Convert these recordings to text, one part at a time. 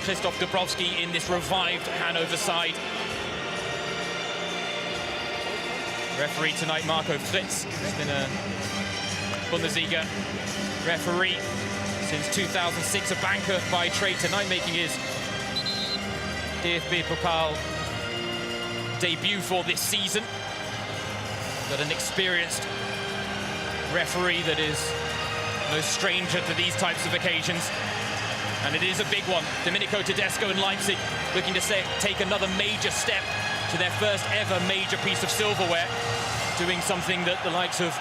Christoph Dabrowski in this revived Hannover side. Referee tonight, Marco Fritz, has been a Bundesliga referee since 2006, a banker by trade, tonight making his DFB-Pokal debut for this season. But an experienced referee that is no stranger to these types of occasions. And it is a big one. Domenico Tedesco in Leipzig looking to take another major step to their first ever major piece of silverware, doing something that the likes of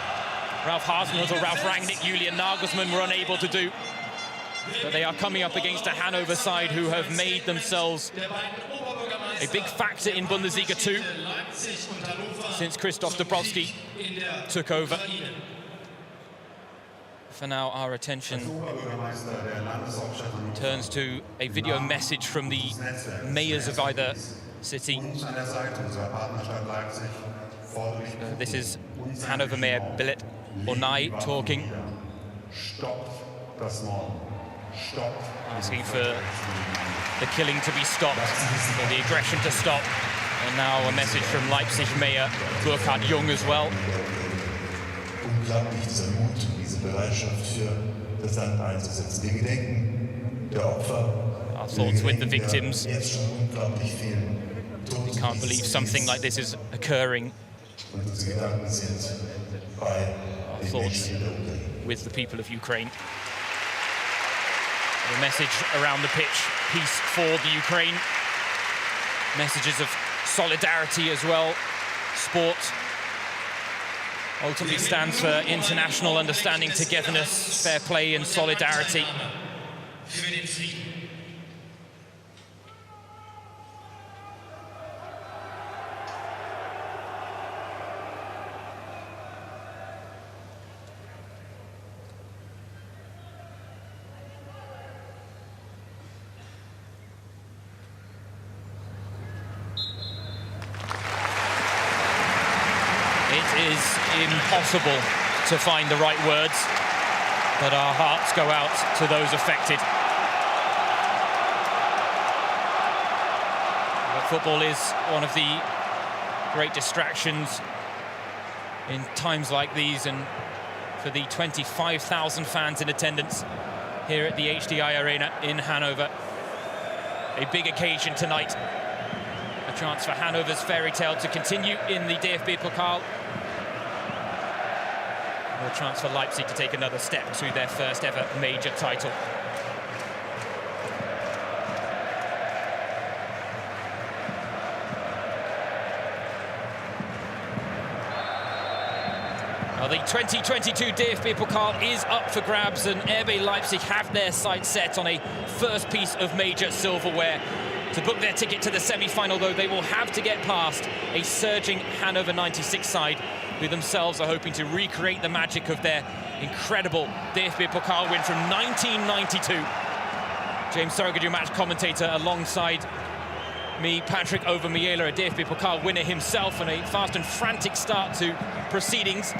Ralf Hasenhüttl or Ralf Rangnick, Julian Nagelsmann were unable to do. But they are coming up against a Hannover side who have made themselves a big factor in Bundesliga 2 since Christoph Dabrowski took over. For now, our attention turns to a video message from the mayors of either city. This is Hannover Mayor Billet Onay talking, asking for the killing to be stopped, for the aggression to stop. And now a message from Leipzig Mayor Burkhard Jung as well. Unglaublich dieser Mut, diese Bereitschaft für das Land einzusetzen. Wir gedenken der Opfer. Our thoughts with the victims. We can't believe something like this is occurring. Our thoughts with the people of Ukraine. The message around the pitch, peace for the Ukraine. Messages of solidarity as well. Sport ultimately stands for international understanding, togetherness, fair play and solidarity. It is impossible to find the right words, but our hearts go out to those affected. But football is one of the great distractions in times like these, and for the 25,000 fans in attendance here at the HDI Arena in Hannover, a big occasion tonight. A chance for Hannover's fairy tale to continue in the DFB-Pokal. A chance for Leipzig to take another step to their first ever major title. Well, the 2022 DFB-Pokal is up for grabs, and RB Leipzig have their sights set on a first piece of major silverware. To book their ticket to the semi-final, though, they will have to get past a surging Hannover 96 side, who themselves are hoping to recreate the magic of their incredible DFB-Pokal win from 1992. James Surrogate, your match commentator, alongside me, Patrick Overmeyela, a DFB-Pokal winner himself, and a fast and frantic start to proceedings.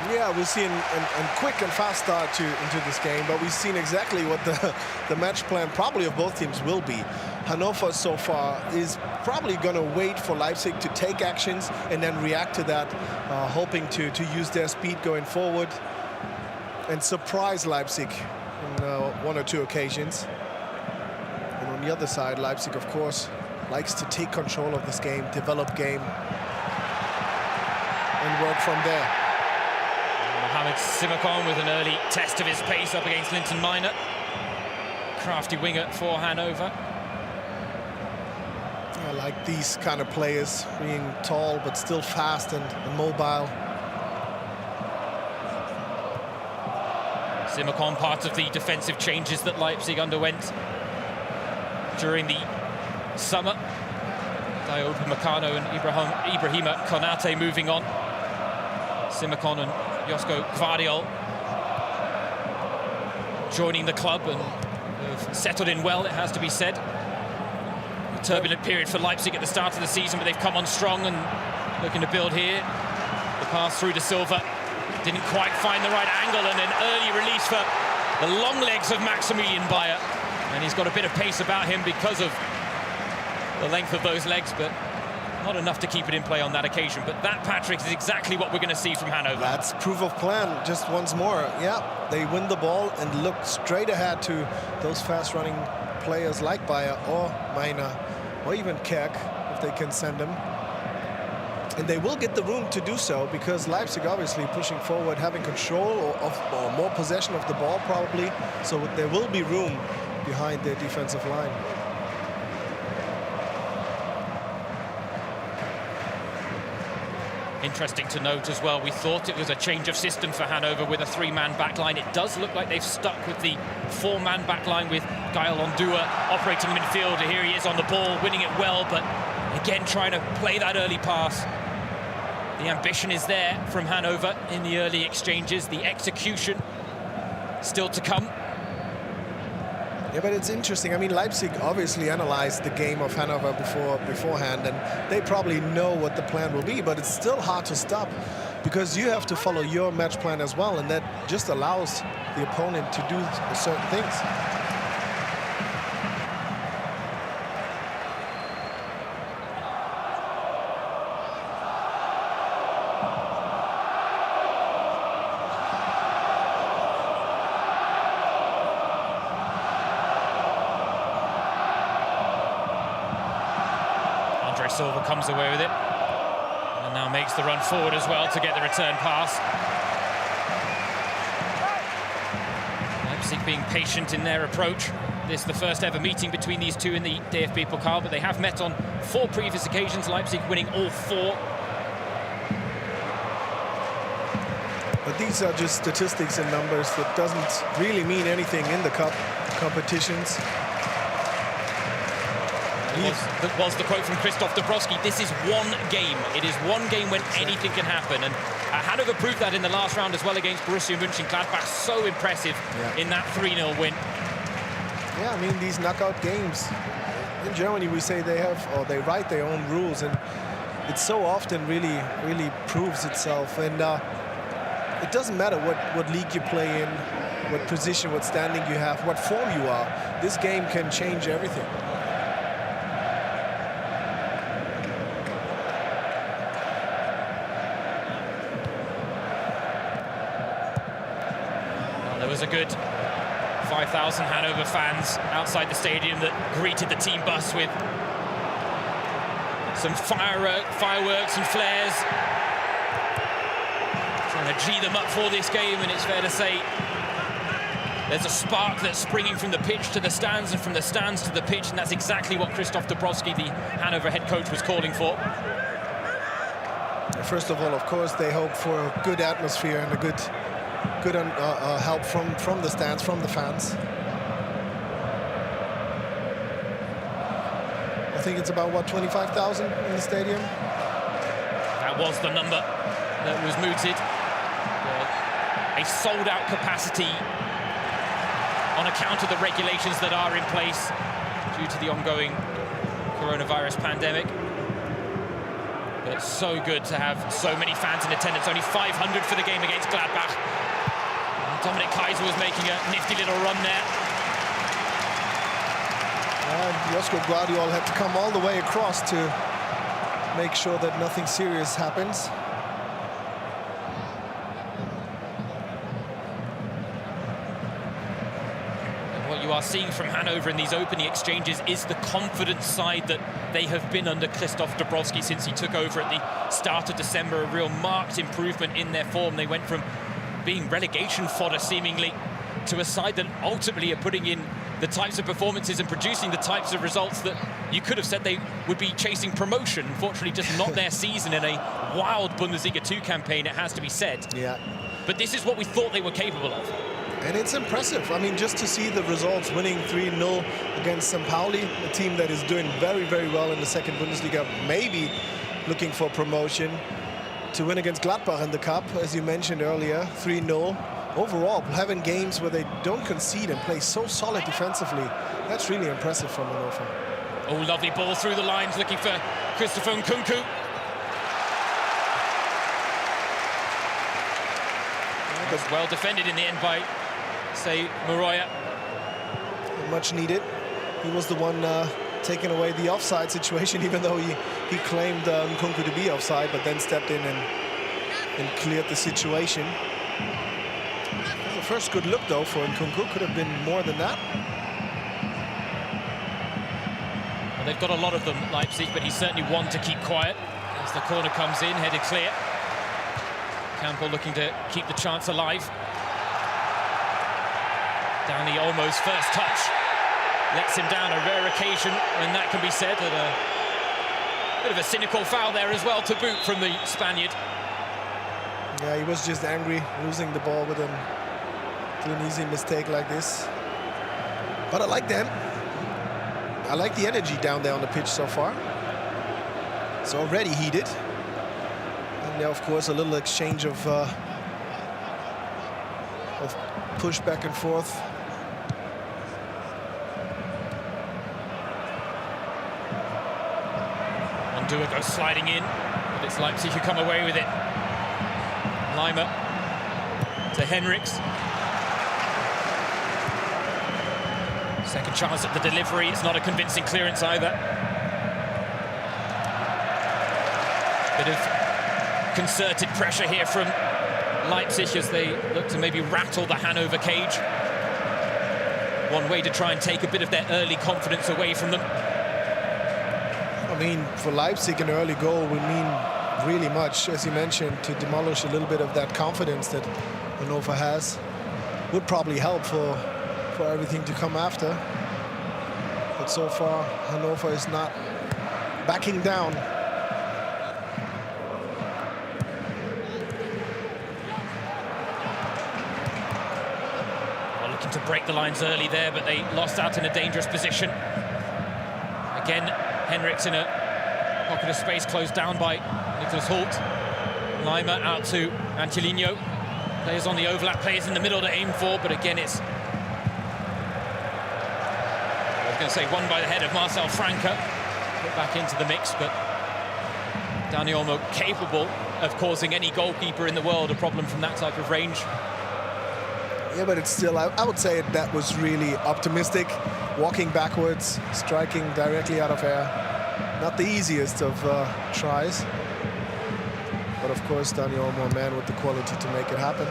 Yeah, we've seen a quick and fast start into this game, but we've seen exactly what the match plan probably of both teams will be. Hannover so far is probably going to wait for Leipzig to take actions and then react to that, hoping to use their speed going forward and surprise Leipzig on one or two occasions. And on the other side, Leipzig, of course, likes to take control of this game, develop game, and work from there. Mohamed Simakon with an early test of his pace up against Linton Minor. Crafty winger for Hannover. I like these kind of players, being tall but still fast and mobile. Simakon, part of the defensive changes that Leipzig underwent during the summer. Diogo Upamecano and Ibrahima Konate moving on. Simakon and Josko Gvardiol joining the club and have settled in well, it has to be said. A turbulent period for Leipzig at the start of the season, but they've come on strong and looking to build here. The pass through to Silva didn't quite find the right angle, and an early release for the long legs of Maximilian Bayer. And he's got a bit of pace about him because of the length of those legs, but not enough to keep it in play on that occasion. But that, Patrick, is exactly what we're going to see from Hannover. That's proof of plan, just once more. Yeah, they win the ball and look straight ahead to those fast-running players like Bayer or Meiner or even Kerk, if they can send them. And they will get the room to do so, because Leipzig obviously pushing forward, having control or more possession of the ball probably. So there will be room behind their defensive line. Interesting to note as well, we thought it was a change of system for Hannover with a three-man backline. It does look like they've stuck with the four-man backline with Gael Ondua operating midfield. Here he is on the ball, winning it well, but again trying to play that early pass. The ambition is there from Hannover in the early exchanges. The execution still to come. Yeah, but it's interesting. I mean, Leipzig obviously analyzed the game of Hannover beforehand, and they probably know what the plan will be, but it's still hard to stop, because you have to follow your match plan as well, and that just allows the opponent to do certain things. Silva comes away with it and now makes the run forward as well to get the return pass. Leipzig being patient in their approach. This is the first ever meeting between these two in the DFB-Pokal, but they have met on 4 previous occasions, Leipzig winning all 4. But these are just statistics and numbers. That doesn't really mean anything in the cup competitions. That was the quote from Christoph Dabrowski. This is one game. It is one game when anything can happen. And Hannover proved that in the last round as well against Borussia Mönchengladbach. So impressive in that 3-0 win. Yeah, I mean, these knockout games. In Germany, we say they have, or they write their own rules. And it so often really proves itself. And it doesn't matter what league you play in, what position, what standing you have, what form you are. This game can change everything. There was a good 5,000 Hannover fans outside the stadium that greeted the team bus with some fireworks and flares, trying to G them up for this game. And it's fair to say there's a spark that's springing from the pitch to the stands and from the stands to the pitch, and that's exactly what Christoph Dabrowski, the Hannover head coach, was calling for. First of all, of course, they hope for a good atmosphere and a good help from the stands, from the fans. I think it's about, what, 25,000 in the stadium? That was the number that was mooted. A sold-out capacity on account of the regulations that are in place due to the ongoing coronavirus pandemic. But it's so good to have so many fans in attendance. Only 500 for the game against Gladbach. Dominic Kaiser was making a nifty little run there. And Josko Guardiol had to come all the way across to make sure that nothing serious happens. And what you are seeing from Hannover in these opening exchanges is the confident side that they have been under Christoph Dabrowski since he took over at the start of December. A real marked improvement in their form. They went from being relegation fodder seemingly to a side that ultimately are putting in the types of performances and producing the types of results that you could have said they would be chasing promotion. Unfortunately, just not their season in a wild Bundesliga 2 campaign, it has to be said. Yeah. But this is what we thought they were capable of. And it's impressive. I mean, just to see the results, winning 3-0 against St. Pauli, a team that is doing very well in the second Bundesliga, maybe looking for promotion. To win against Gladbach in the cup, as you mentioned earlier, 3-0. Overall, having games where they don't concede and play so solid defensively, that's really impressive from Hannover. Oh, lovely ball through the lines, looking for Christopher Nkunku. It was well defended in the end by, say, Moroya. much needed. He was the one taking away the offside situation, even though he claimed Nkunku to be offside, but then stepped in and cleared the situation. The first good look, though, for Nkunku. Could have been more than that. Well, they've got a lot of them, Leipzig, but he's certainly one to keep quiet as the corner comes in, headed clear. Campbell looking to keep the chance alive. Dani Olmo's first touch lets him down, a rare occasion when that can be said. And a bit of a cynical foul there as well to boot from the Spaniard. Yeah, he was just angry, losing the ball with an easy mistake like this. But I like them. I like the energy down there on the pitch so far. It's already heated. And now, of course, a little exchange of push back and forth. Ondua goes sliding in, but it's Leipzig who come away with it. Leimer to Henrichs. Second chance at the delivery. It's not a convincing clearance either. Bit of concerted pressure here from Leipzig as they look to maybe rattle the Hannover cage. One way to try and take a bit of their early confidence away from them. I mean, for Leipzig, an early goal would mean really much, as you mentioned, to demolish a little bit of that confidence that Hannover has. Would probably help for everything to come after. But so far, Hannover is not backing down. Well, looking to break the lines early there, but they lost out in a dangerous position. Again, Henrichs in a pocket of space closed down by Nicholas Holt. Leimer out to Angelino. Players on the overlap, players in the middle to aim for, but again it's... I was going to say won by the head of Marcel Franke. Put back into the mix, but Dani Olmo capable of causing any goalkeeper in the world a problem from that type of range. Yeah, but it's still, I would say that was really optimistic. Walking backwards, striking directly out of air. Not the easiest of tries. But of course, Dani Olmo, a man with the quality to make it happen.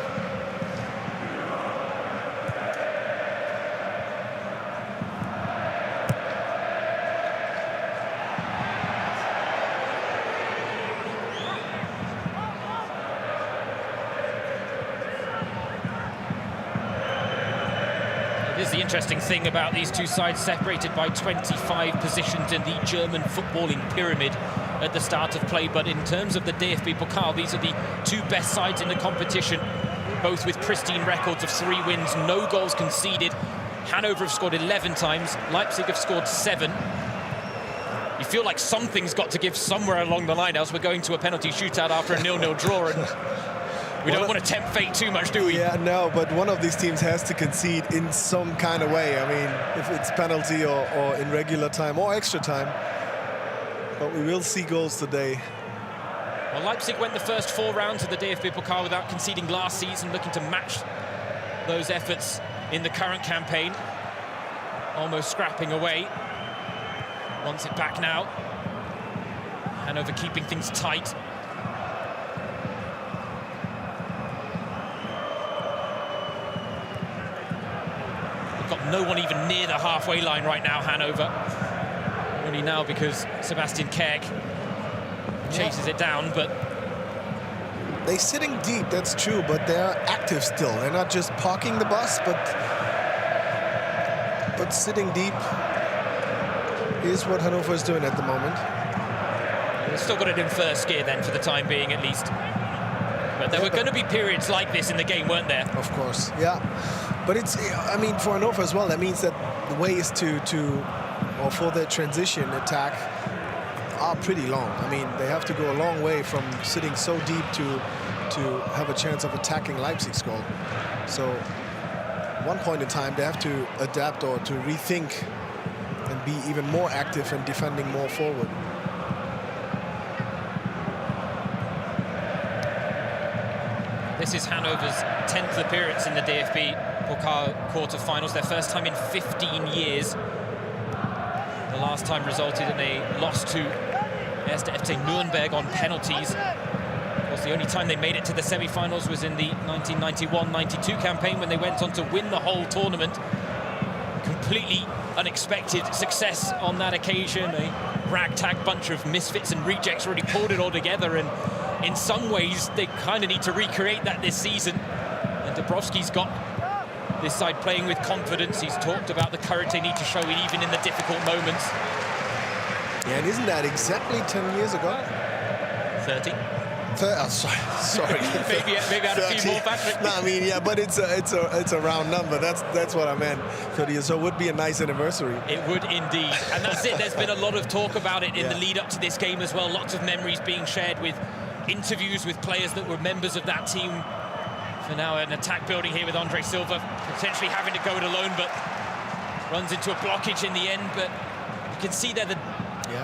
This is the interesting thing about these two sides, separated by 25 positions in the German footballing pyramid at the start of play. But in terms of the DFB-Pokal, these are the two best sides in the competition, both with pristine records of 3 wins, no goals conceded. Hannover have scored 11 times, Leipzig have scored 7. You feel like something's got to give somewhere along the line, else we're going to a penalty shootout after a 0-0 draw. And we don't want to tempt fate too much, do we? Yeah, no, but one of these teams has to concede in some kind of way. I mean, if it's penalty or in regular time or extra time. But we will see goals today. Well, Leipzig went the first 4 rounds of the DFB-Pokal without conceding last season, looking to match those efforts in the current campaign. Almost scrapping away. Wants it back now. Hannover keeping things tight. Got no one even near the halfway line right now, Hannover. Only now because Sebastian Kerk chases it down, but... They're sitting deep, that's true, but they're active still. They're not just parking the bus, but sitting deep is what Hannover is doing at the moment. They've still got it in first gear then, for the time being, at least. But there were going to be periods like this in the game, weren't there? Of course, yeah. But it's, I mean, for Hannover as well, that means that the ways or for their transition attack are pretty long. I mean, they have to go a long way from sitting so deep to have a chance of attacking Leipzig's goal. So, one point in time, they have to adapt or to rethink and be even more active and defending more forward. This is Hannover's 10th appearance in the DFB Pokal quarter-finals, their first time in 15 years. The last time resulted in a loss to FC Nuremberg on penalties. Of course, the only time they made it to the semi-finals was in the 1991-92 campaign, when they went on to win the whole tournament. Completely unexpected success on that occasion. A ragtag bunch of misfits and rejects really pulled it all together, and in some ways they kind of need to recreate that this season. And Dubrovski's got this side playing with confidence. He's talked about the courage they need to show even in the difficult moments. Yeah, and isn't that exactly 10 years ago? 30. Sorry. maybe add a few more, Patrick. No, I mean, yeah, but it's a round number. That's what I meant. 30 years. So it would be a nice anniversary. It would indeed, and that's it. There's been a lot of talk about it in the lead up to this game as well. Lots of memories being shared with interviews with players that were members of that team. For now, an attack building here with Andre Silva, potentially having to go it alone, but runs into a blockage in the end. But you can see there the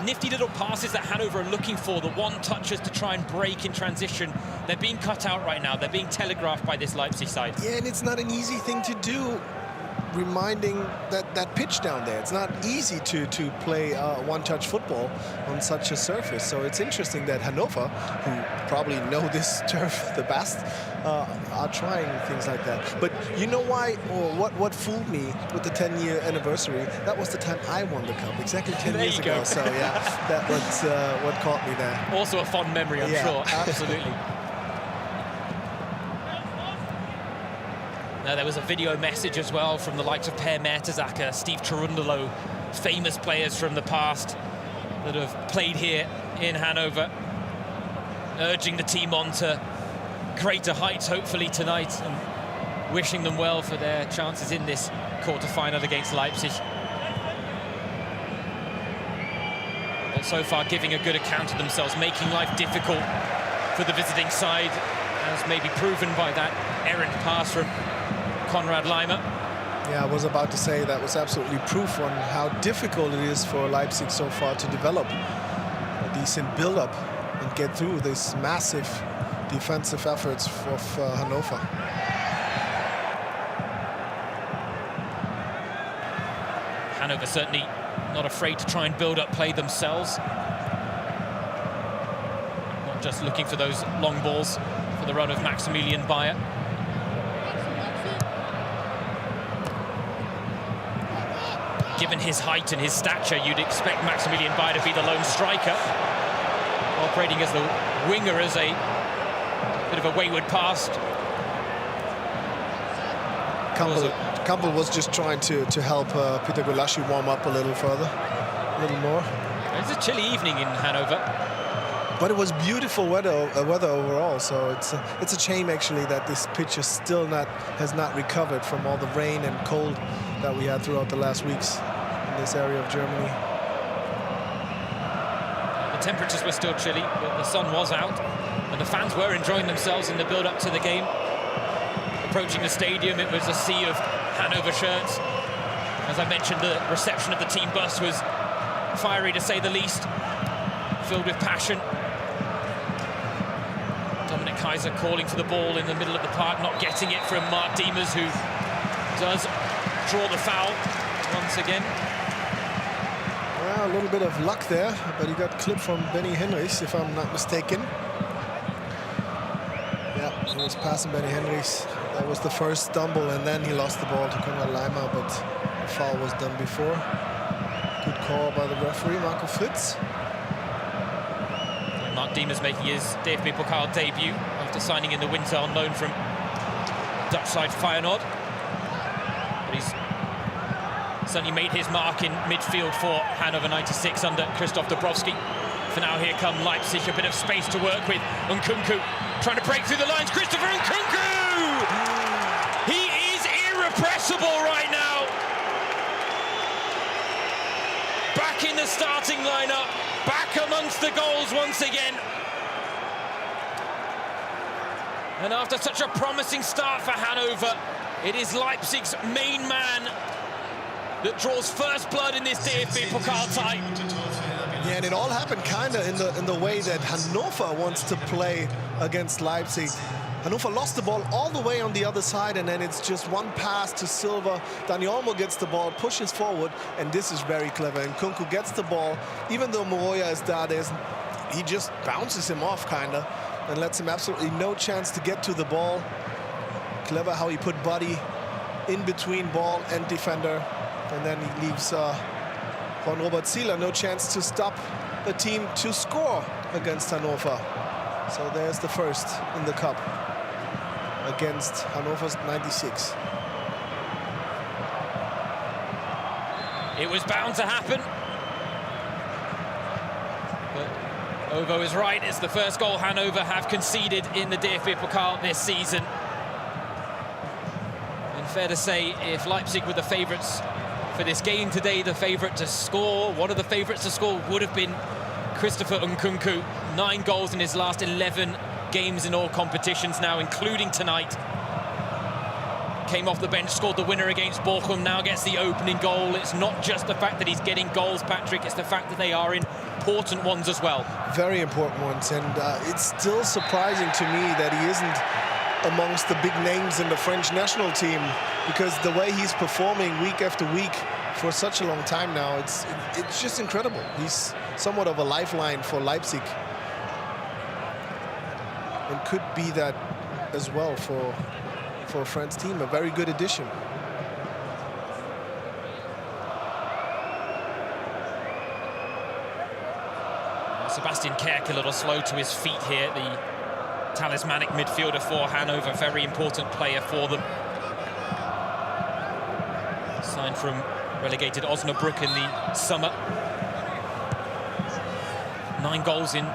nifty little passes that Hannover are looking for, the one-touches to try and break in transition. They're being cut out right now. They're being telegraphed by this Leipzig side. Yeah, and it's not an easy thing to do, reminding that pitch down there. It's not easy to play one-touch football on such a surface. So it's interesting that Hannover, who probably know this turf the best, are trying things like that. But you know why, or what fooled me with the 10-year anniversary? That was the time I won the cup, exactly 10 years ago. So yeah, that was what caught me there. Also a fond memory, I'm sure. Absolutely. Now, there was a video message as well from the likes of Per Mertesacker, Steve Cherundolo, famous players from the past that have played here in Hannover, urging the team on to greater heights, hopefully tonight, and wishing them well for their chances in this quarter-final against Leipzig. But so far, giving a good account of themselves, making life difficult for the visiting side, as maybe proven by that errant pass from Konrad Leimer. Yeah, I was about to say that was absolutely proof on how difficult it is for Leipzig so far to develop a decent build-up and get through this massive defensive efforts of Hannover. Hannover certainly not afraid to try and build up play themselves. Not just looking for those long balls for the run of Maximilian Bayer. Given his height and his stature, you'd expect Maximilian Bayer to be the lone striker, operating as the winger, as a bit of a wayward pass. Campbell was just trying to help Peter Gulaschi warm up a little further, a little more. It's a chilly evening in Hannover, but it was beautiful weather overall. So it's a shame actually that this pitch is still has not recovered from all the rain and cold that we had throughout the last weeks in this area of Germany. The temperatures were still chilly, but the sun was out, and the fans were enjoying themselves in the build-up to the game. Approaching the stadium, it was a sea of Hannover shirts. As I mentioned, the reception of the team bus was fiery, to say the least, filled with passion. Dominic Kaiser calling for the ball in the middle of the park, not getting it from Mark Diemers, who does draw the foul once again. Well, a little bit of luck there, but he got clipped from Benny Henrichs, if I'm not mistaken. Yeah, he was passing Benny Henrichs. That was the first stumble, and then he lost the ball to Konrad Leimer, but the foul was done before. Good call by the referee, Marco Fritz. Mark Diemers making his DFB-Pokal debut after signing in the winter on loan from Dutch side Feyenoord. But he's certainly made his mark in midfield for Hannover 96 under Christoph Dubrovski. For now, here come Leipzig, a bit of space to work with. Nkunku trying to break through the lines. Christopher Nkunku! He is irrepressible right now. Back in the starting lineup, back amongst the goals once again. And after such a promising start for Hannover, it is Leipzig's main man that draws first blood in this DFB-Pokal tie. Yeah, and it all happened kind of in the way that Hannover wants to play against Leipzig. Hannover lost the ball all the way on the other side, and then it's just one pass to Silva. Dani Olmo gets the ball, pushes forward, and this is very clever. And Nkunku gets the ball, even though Moroya is there, he just bounces him off, kind of, and lets him absolutely no chance to get to the ball. Clever how he put body in between ball and defender, and then he leaves Juan-Robert Zieler no chance to stop the team to score against Hannover. So there's the first in the cup against Hannover's 96. It was bound to happen. But Ovo is right. It's the first goal Hannover have conceded in the DFB-Pokal this season. And fair to say, if Leipzig were the favourites for this game today, the favourite to score, one of the favourites to score would have been Christopher Nkunku. 9 goals in his last 11 games in all competitions now, including tonight. Came off the bench, scored the winner against Bochum, now gets the opening goal. It's not just the fact that he's getting goals, Patrick, it's the fact that they are important ones as well. Very important ones, and it's still surprising to me that he isn't amongst the big names in the French national team, because the way he's performing week after week for such a long time now, it's just incredible. He's somewhat of a lifeline for Leipzig, and could be that as well for a French team. A very good addition. Sebastian Kerk a little slow to his feet here, the talismanic midfielder for Hannover, very important player for them. Signed from relegated Osnabrück in the summer. 9 goals in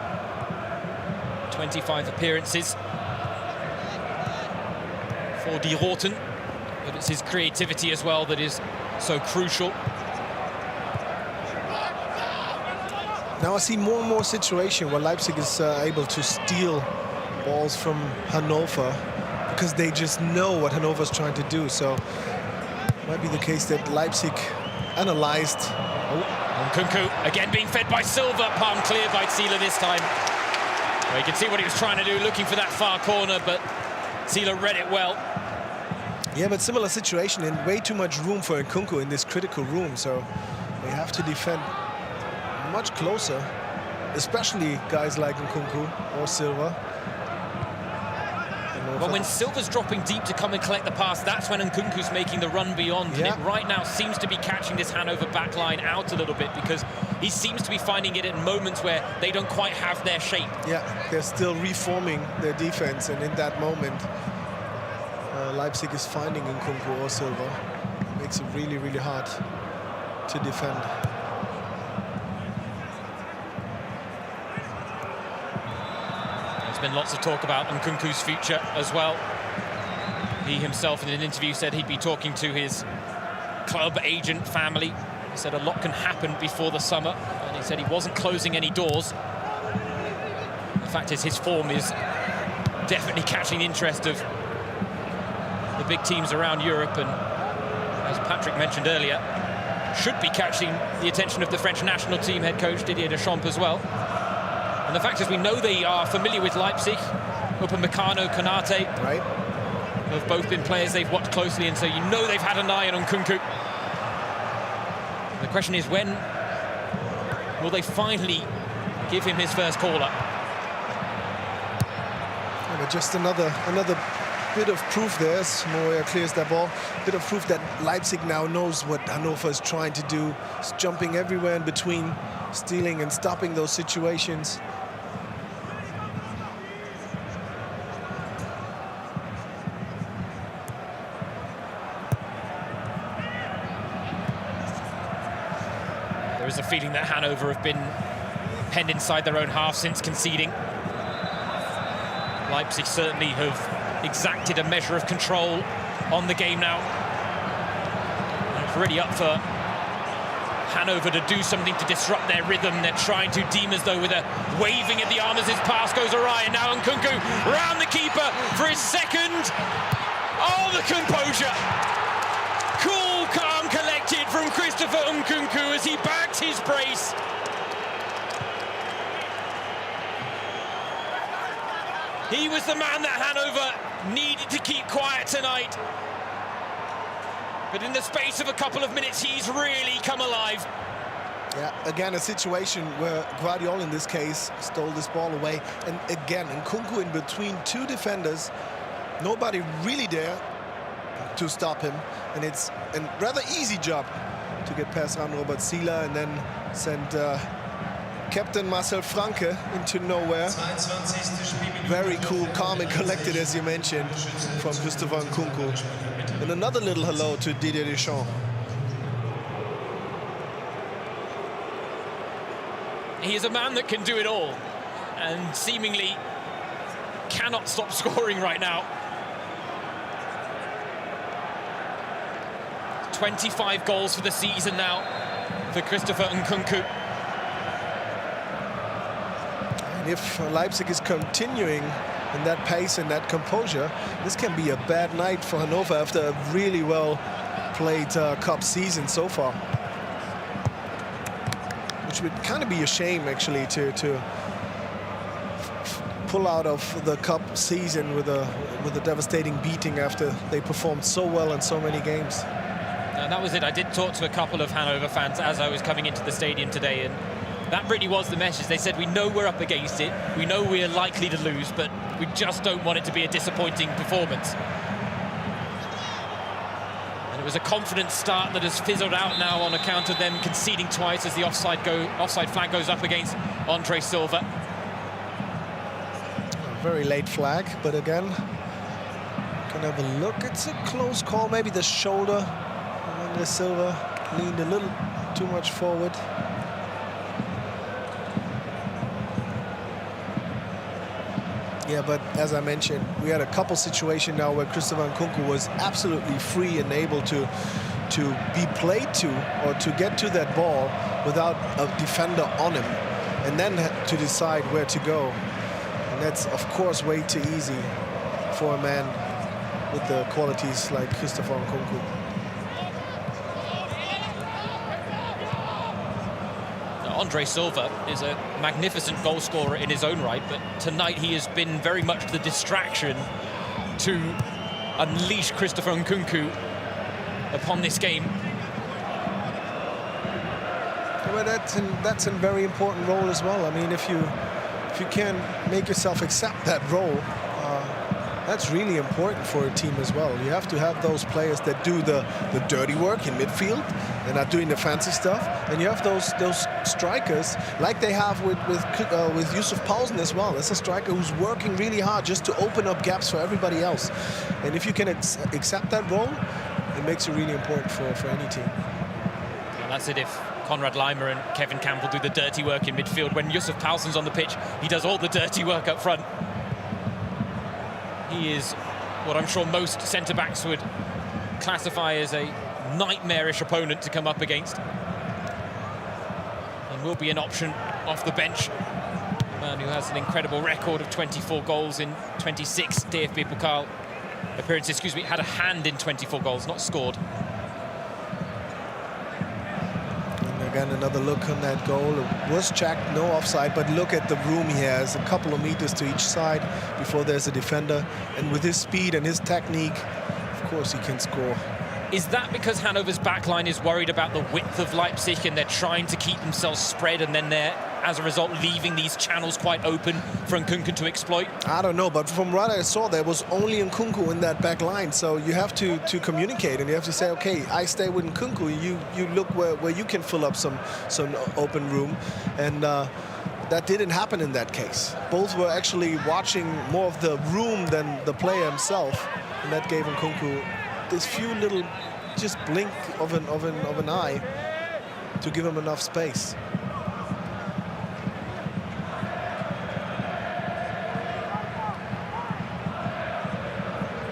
25 appearances for Die Roten, but it's his creativity as well that is so crucial. Now I see more and more situation where Leipzig is able to steal balls from Hannover, because they just know what Hannover's trying to do. So it might be the case that Leipzig analyzed. Nkunku again being fed by Silva, palm clear by Zieler this time. Well, you can see what he was trying to do, looking for that far corner, but Zieler read it well. Yeah, but similar situation, and way too much room for Nkunku in this critical room, so they have to defend much closer, especially guys like Nkunku or Silva. But when Silva's dropping deep to come and collect the pass, that's when Nkunku's making the run beyond. Yeah. And it right now seems to be catching this Hannover backline out a little bit, because he seems to be finding it in moments where they don't quite have their shape. Yeah, they're still reforming their defense, and in that moment, Leipzig is finding Nkunku or Silva. Makes it really, really hard to defend. There's been lots of talk about Nkunku's future as well. He himself in an interview said he'd be talking to his club agent family. He said a lot can happen before the summer, and he said he wasn't closing any doors. The fact is, his form is definitely catching the interest of the big teams around Europe, and as Patrick mentioned earlier, should be catching the attention of the French national team head coach Didier Deschamps as well. And the fact is, we know they are familiar with Leipzig. Upamecano, Konate, right, have both been players they've watched closely, and so you know they've had an eye on Nkunku. The question is, when will they finally give him his first call-up? Yeah, but just another bit of proof there as Moroya clears that ball. Bit of proof that Leipzig now knows what Hannover is trying to do. It's jumping everywhere in between, stealing and stopping those situations. There is a feeling that Hannover have been penned inside their own half since conceding. Leipzig certainly have exacted a measure of control on the game now. And it's really up for Hannover to do something to disrupt their rhythm. They're trying to deem as though with a waving at the arm as his pass goes awry, and now Nkunku round the keeper for his second. Oh, the composure! Cool, calm, collected from Christopher Nkunku as he bags his brace. He was the man that Hannover needed to keep quiet tonight. But in the space of a couple of minutes, he's really come alive. Yeah, again, a situation where Guardiola, in this case, stole this ball away. And again, Nkunku in between two defenders. Nobody really there to stop him. And it's a rather easy job to get past Robert Sieler and then send Captain Marcel Franke into nowhere. Very cool, calm and collected, as you mentioned, from Christopher Nkunku. And another little hello to Didier Deschamps. He is a man that can do it all and seemingly cannot stop scoring right now. 25 goals for the season now for Christopher Nkunku. And if Leipzig is continuing in that pace and that composure, this can be a bad night for Hannover after a really well played cup season so far. Which would kind of be a shame, actually, to pull out of the cup season with a devastating beating after they performed so well in so many games. And that was it. I did talk to a couple of Hannover fans as I was coming into the stadium today, and that really was the message. They said, we know we're up against it, we know we're likely to lose, but we just don't want it to be a disappointing performance. And it was a confident start that has fizzled out now on account of them conceding twice as the offside flag goes up against Andre Silva. A very late flag, but again, can have a look. It's a close call. Maybe the shoulder. Andre Silva leaned a little too much forward. Yeah, but as I mentioned, we had a couple situations now where Christopher Nkunku was absolutely free and able to be played to or to get to that ball without a defender on him, and then to decide where to go. And that's, of course, way too easy for a man with the qualities like Christopher Nkunku. Andre Silva is a magnificent goal scorer in his own right, but tonight he has been very much the distraction to unleash Christopher Nkunku upon this game. Well, that's a very important role as well. I mean, if you can make yourself accept that role, that's really important for a team as well. You have to have those players that do the dirty work in midfield. They're not doing the fancy stuff. And you have those strikers like they have with Yusuf Paulsen as well. That's a striker who's working really hard just to open up gaps for everybody else. And if you can accept that role, it makes it really important for any team. And that's it. If Konrad Laimer and Kevin Campbell do the dirty work in midfield, when Yusuf Paulsen's on the pitch, he does all the dirty work up front. He is what I'm sure most centre-backs would classify as a nightmarish opponent to come up against. And will be an option off the bench. A man who has an incredible record of 24 goals in 26 DFB-Pokal appearances, had a hand in 24 goals, not scored. Again, another look on that goal. It was checked, no offside, but look at the room he has, a couple of meters to each side before there's a defender. And with his speed and his technique, of course he can score. Is that because Hannover's backline is worried about the width of Leipzig and they're trying to keep themselves spread, and then they're, as a result, leaving these channels quite open for Nkunku to exploit? I don't know, but from what I saw, there was only Nkunku in that back line. So you have to communicate, and you have to say, okay, I stay with Nkunku. You look where you can fill up some open room. And that didn't happen in that case. Both were actually watching more of the room than the player himself. And that gave Nkunku this few little just blink of an eye to give him enough space.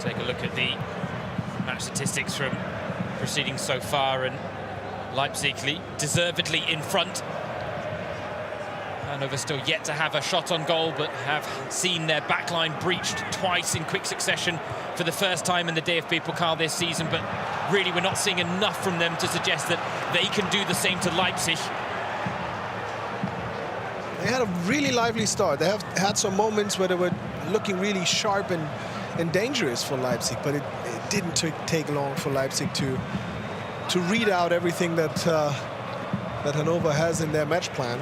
Take a look at the match statistics from proceedings so far, and Leipzig deservedly in front. Hannover still yet to have a shot on goal, but have seen their backline breached twice in quick succession for the first time in the DFB-Pokal this season. But really, we're not seeing enough from them to suggest that they can do the same to Leipzig. They had a really lively start. They have had some moments where they were looking really sharp and dangerous for Leipzig, but it didn't take long for Leipzig to read out everything that that Hannover has in their match plan.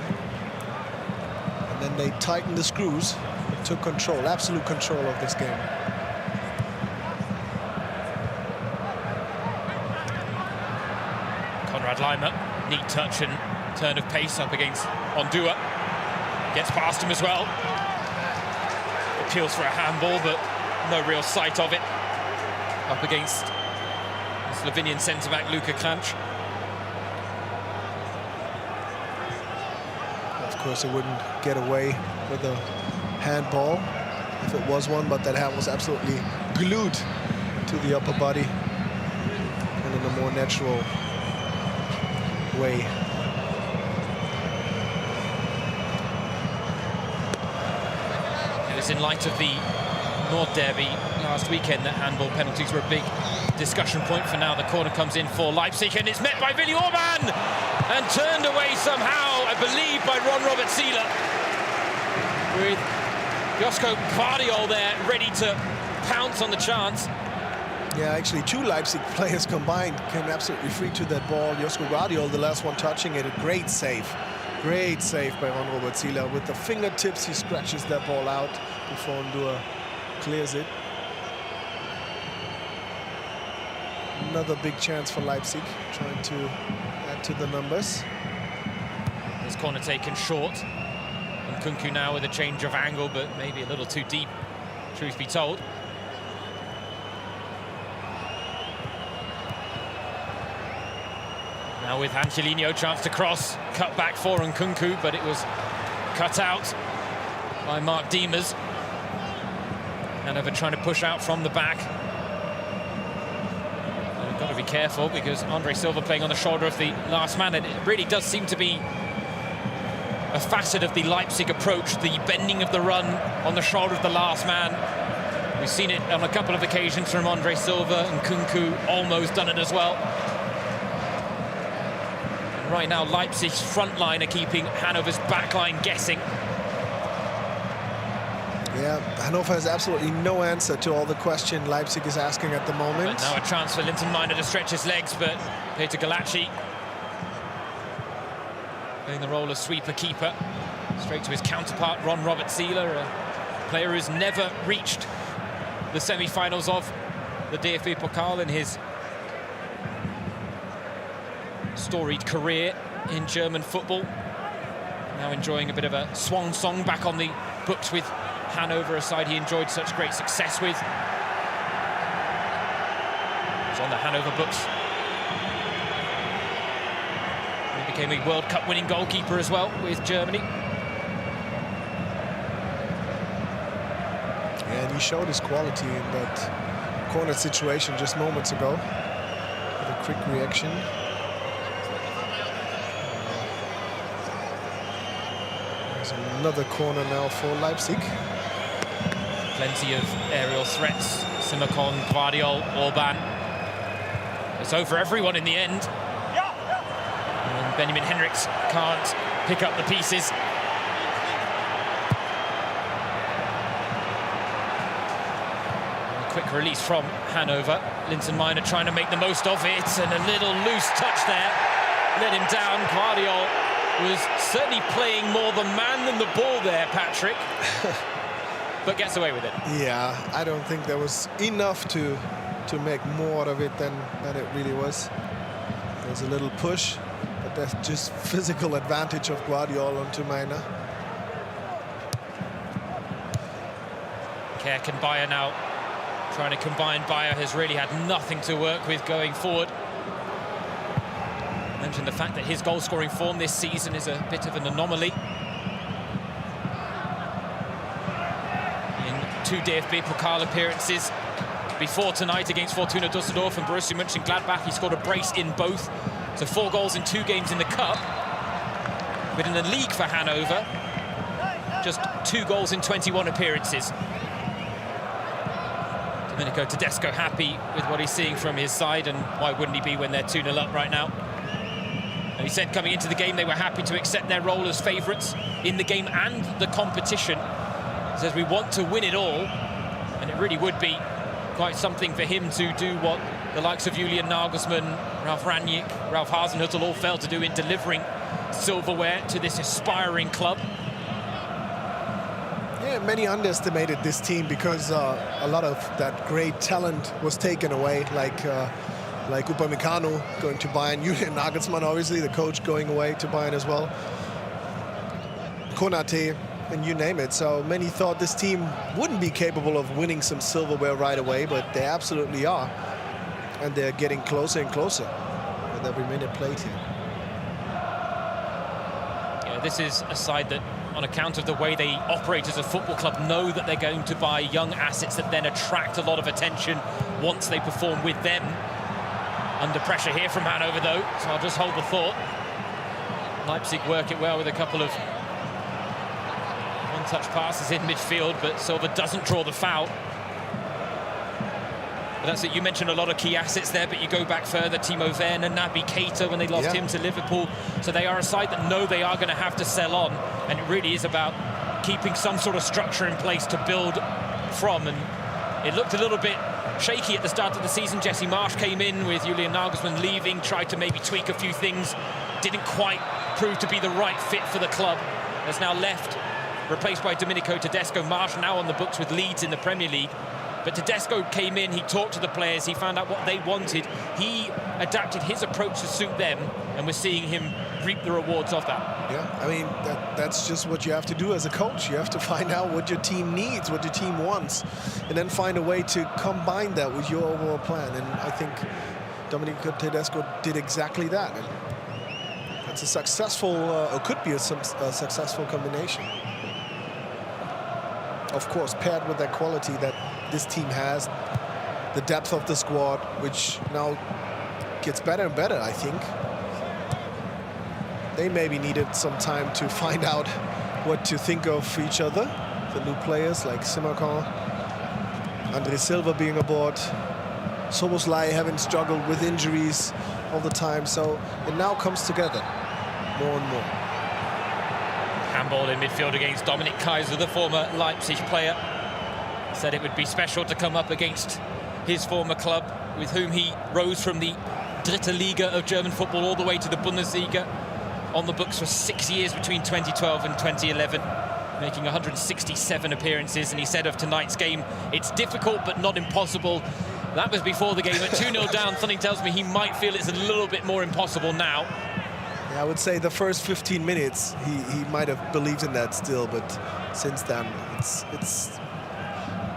And then they tightened the screws and took control, absolute control of this game. Konrad Laimer, neat touch and turn of pace up against Ondua. Gets past him as well. Appeals for a handball, but no real sight of it. Up against the Slovenian centre-back Luka Kranč. Of course, it wouldn't get away with a handball if it was one, but that hand was absolutely glued to the upper body and in a more natural way. It was in light of the Nord Derby last weekend that handball penalties were a big discussion point. For now, the corner comes in for Leipzig, and it's met by Willi Orban and turned away somehow, I believe, by Ron-Robert Zieler, with Josko Gvardiol there ready to pounce on the chance. Yeah, actually, two Leipzig players combined came absolutely free to that ball. Josko Gvardiol, the last one touching it, a great save. Great save by Ron-Robert Zieler. With the fingertips, he scratches that ball out before Ondua clears it. Another big chance for Leipzig, trying to add to the numbers. This corner taken short. And Nkunku now with a change of angle, but maybe a little too deep, truth be told. Now with Angelino, chance to cross, cut back for Nkunku, but it was cut out by Mark Diemers. Hannover trying to push out from the back. And we've got to be careful because Andre Silva playing on the shoulder of the last man, and it really does seem to be a facet of the Leipzig approach, the bending of the run on the shoulder of the last man. We've seen it on a couple of occasions from Andre Silva, and Nkunku almost done it as well. Right now, Leipzig's front line are keeping Hannover's back line guessing. Yeah, Hannover has absolutely no answer to all the question Leipzig is asking at the moment. But now a chance for Linton Miner to stretch his legs, but Peter Galacci playing the role of sweeper-keeper. Straight to his counterpart, Ron-Robert Zieler, a player who's never reached the semi-finals of the DFB-Pokal in his storied career in German football. Now enjoying a bit of a swan song back on the books with Hannover, a side he enjoyed such great success with. He's on the Hannover books. He became a World Cup winning goalkeeper as well with Germany. And he showed his quality in that corner situation just moments ago with a quick reaction. There's another corner now for Leipzig. Plenty of aerial threats. Simakon, Gvardiol, Orban. It's over everyone in the end. And Benjamin Henrichs can't pick up the pieces. And a quick release from Hannover. Linton Miner trying to make the most of it, and a little loose touch there. Let him down. Gvardiol was certainly playing more the man than the ball there, Patrick. But gets away with it. Yeah, I don't think there was enough to make more of it than it really was. There's a little push, but that's just physical advantage of Gvardiol onto Miner. Kerk and Bayer now trying to combine. Bayer has really had nothing to work with going forward. I mentioned the fact that his goal-scoring form this season is a bit of an anomaly. In 2 DFB-Pokal appearances before tonight against Fortuna Düsseldorf and Borussia Mönchengladbach, he scored a brace in both. So 4 goals in 2 games in the Cup. But in the league for Hannover, just 2 goals in 21 appearances. Domenico Tedesco happy with what he's seeing from his side, and why wouldn't he be when they're 2-0 up right now? And he said coming into the game they were happy to accept their role as favourites in the game and the competition. says we want to win it all, and it really would be quite something for him to do what the likes of Julian Nagelsmann, Ralf Rangnick, Ralf Hasenhüttl all failed to do in delivering silverware to this aspiring club. Yeah, many underestimated this team because a lot of that great talent was taken away, like Upamecano going to Bayern, Julian Nagelsmann, obviously, the coach, going away to Bayern as well. Konate, and you name it. So many thought this team wouldn't be capable of winning some silverware right away, but they absolutely are. And they're getting closer and closer with every minute played here. Yeah, this is a side that, on account of the way they operate as a football club, know that they're going to buy young assets that then attract a lot of attention once they perform with them. Under pressure here from Hannover, though, so I'll just hold the thought. Leipzig work it well with a couple of one-touch passes in midfield, but Silva doesn't draw the foul. But that's it. You mentioned a lot of key assets there, but you go back further, Timo Werner, Naby Keita, when they lost him to Liverpool. So they are a side that know they are going to have to sell on, and it really is about keeping some sort of structure in place to build from. And it looked a little bit shaky at the start of the season. Jesse Marsch came in with Julian Nagelsmann leaving, tried to maybe tweak a few things, didn't quite prove to be the right fit for the club. Has now left, replaced by Domenico Tedesco. Marsch now on the books with Leeds in the Premier League. But Tedesco came in, he talked to the players, he found out what they wanted. He adapted his approach to suit them, and we're seeing him reap the rewards of that. Yeah, I mean, that's just what you have to do as a coach. You have to find out what your team needs, what your team wants, and then find a way to combine that with your overall plan. And I think Domenico Tedesco did exactly that. And it's a successful, or could be a successful combination. Of course, paired with that quality that this team has, the depth of the squad, which now gets better and better, I think. They maybe needed some time to find out what to think of each other. The new players like Simakan, Andre Silva being aboard, Szoboszlai having struggled with injuries all the time. So it now comes together more and more. Handball in midfield against Dominik Kaiser, the former Leipzig player. Said it would be special to come up against his former club, with whom he rose from the Dritte Liga of German football all the way to the Bundesliga. On the books for 6 years between 2012 and 2011, making 167 appearances. And he said of tonight's game, it's difficult but not impossible. That was before the game. At 2-0 down, something tells me he might feel it's a little bit more impossible now. Yeah, I would say the first 15 minutes, he might have believed in that still, but since then, it's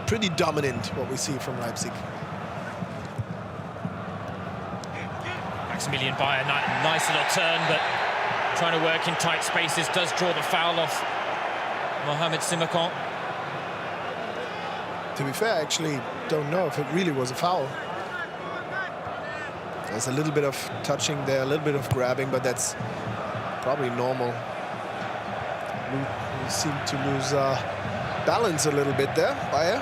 pretty dominant what we see from Leipzig. Maximilian Bayer, nice little turn, but trying to work in tight spaces, does draw the foul off Mohamed Simakan. To be fair, I actually don't know if it really was a foul. There's a little bit of touching there, a little bit of grabbing, but that's probably normal. We seem to lose balance a little bit there, Bayer.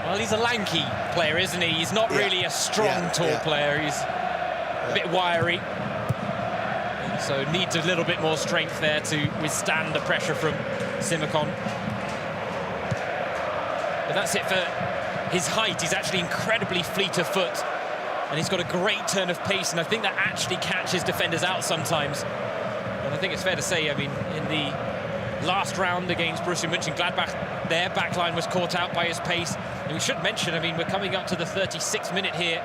Well, he's a lanky player, isn't he? He's not really a strong, tall player. He's a bit wiry. So needs a little bit more strength there to withstand the pressure from Simakan. But that's it for his height. He's actually incredibly fleet of foot. And he's got a great turn of pace, and I think that actually catches defenders out sometimes. And I think it's fair to say, I mean, in the last round against Borussia Mönchengladbach, their backline was caught out by his pace. And we should mention, I mean, we're coming up to the 36th minute here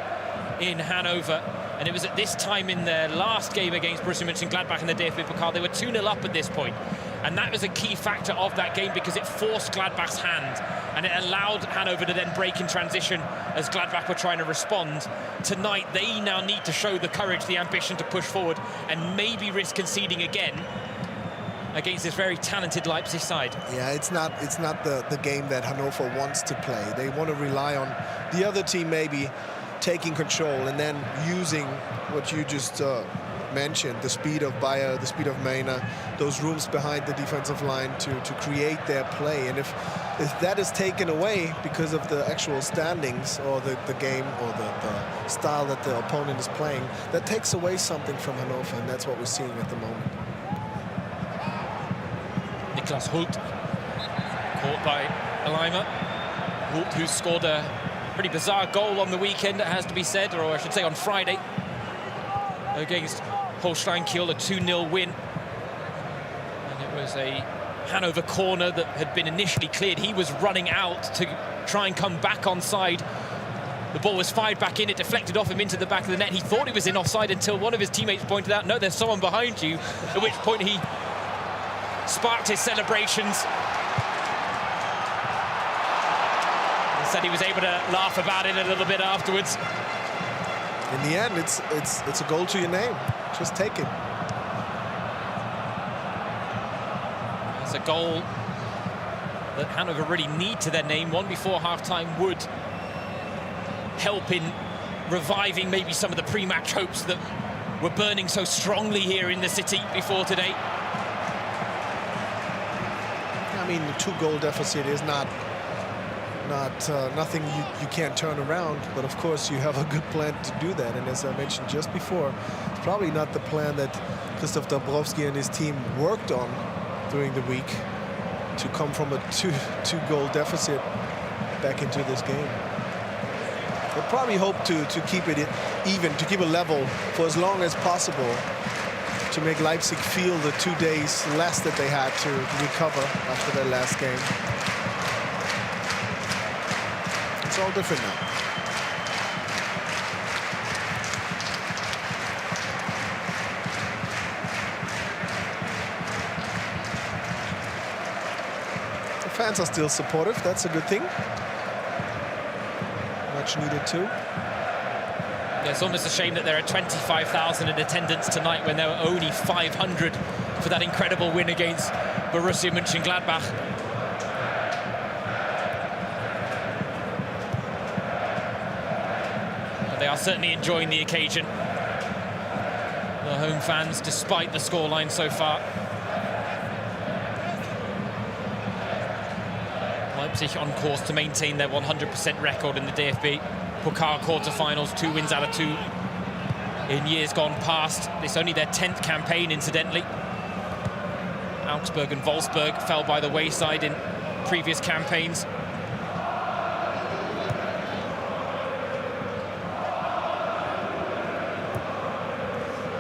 in Hannover, and it was at this time in their last game against Borussia Mönchengladbach in the DFB-Pokal, they were 2-0 up at this point. And that was a key factor of that game because it forced Gladbach's hand, and it allowed Hannover to then break in transition as Gladbach were trying to respond. Tonight, they now need to show the courage, the ambition to push forward and maybe risk conceding again against this very talented Leipzig side. Yeah, it's not the game that Hannover wants to play. They want to rely on the other team maybe taking control and then using what you just mentioned, the speed of Bayer, the speed of Mena, those rooms behind the defensive line to create their play. And if that is taken away because of the actual standings or the game or the style that the opponent is playing, that takes away something from Hannover, and that's what we're seeing at the moment. Niklas Hult Caught by Elima, who scored a pretty bizarre goal on the weekend, it has to be said, or I should say on Friday, against Holstein Kiel, a 2-0 win. And it was a Hannover corner that had been initially cleared. He was running out to try and come back onside. The ball was fired back in, it deflected off him into the back of the net. He thought he was in offside until one of his teammates pointed out, no, there's someone behind you, at which point he sparked his celebrations. And said he was able to laugh about it a little bit afterwards. In the end, it's a goal to your name. Just take it. It's a goal that Hannover really need to their name. One before half-time would help in reviving maybe some of the pre-match hopes that were burning so strongly here in the city before today. I mean, the 2-goal deficit is not nothing you can't turn around, but of course you have a good plan to do that. And as I mentioned just before, it's probably not the plan that Christoph Dabrowski and his team worked on during the week to come from a two-goal deficit back into this game. They probably hope to keep it even, to keep it level for as long as possible, to make Leipzig feel the 2 days less that they had to recover after their last game. It's all different now. The fans are still supportive. That's a good thing. Much needed too. Yeah, it's almost a shame that there are 25,000 in attendance tonight when there were only 500 for that incredible win against Borussia Mönchengladbach. But they are certainly enjoying the occasion, the home fans, despite the scoreline so far. Leipzig on course to maintain their 100% record in the DFB-Pokal quarterfinals, 2 wins out of 2 in years gone past. It's only their 10th campaign, incidentally. Augsburg and Wolfsburg fell by the wayside in previous campaigns.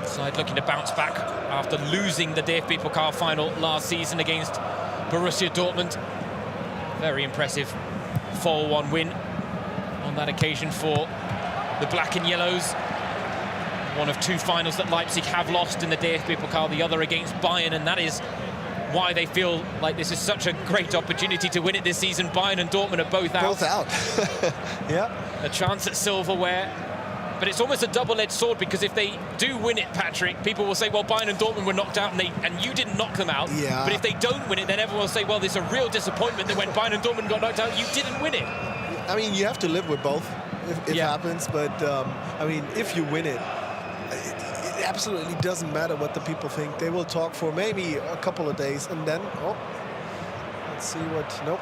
Side looking to bounce back after losing the DFB-Pokal final last season against Borussia Dortmund. Very impressive 4-1 win on that occasion for the Black and Yellows. One of 2 finals that Leipzig have lost in the DFB-Pokal, the other against Bayern, and that is why they feel like this is such a great opportunity to win it this season. Bayern and Dortmund are both out. Both out. Yeah. A chance at silverware. But it's almost a double-edged sword, because if they do win it, Patrick, people will say, well, Bayern and Dortmund were knocked out and you didn't knock them out. Yeah. But if they don't win it, then everyone will say, well, there's a real disappointment that when Bayern and Dortmund got knocked out, you didn't win it. I mean, you have to live with both if it happens. But, I mean, if you win it, it absolutely doesn't matter what the people think. They will talk for maybe a couple of days, and then, oh, let's see what, nope.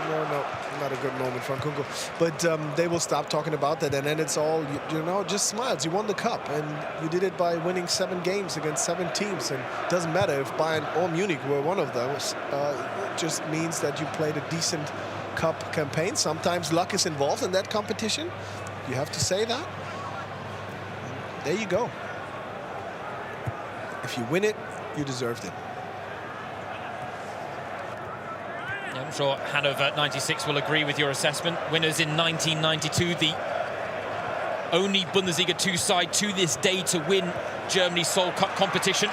No, not a good moment for Nkunku. But they will stop talking about that, and then it's all, you know, just smiles. You won the cup, and you did it by winning 7 games against 7 teams. And it doesn't matter if Bayern or Munich were one of those. It just means that you played a decent cup campaign. Sometimes luck is involved in that competition. You have to say that. And there you go. If you win it, you deserved it. I'm sure Hannover 96 will agree with your assessment. Winners in 1992, the only Bundesliga 2 side to this day to win Germany's sole cup competition,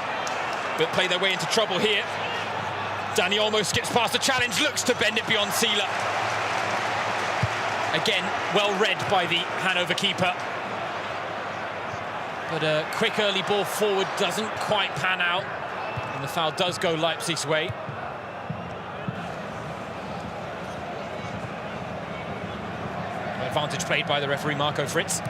but play their way into trouble here. Danny almost skips past the challenge, looks to bend it beyond Seeler. Again, well read by the Hannover keeper. But a quick early ball forward doesn't quite pan out, and the foul does go Leipzig's way. Advantage played by the referee Marco Fritz.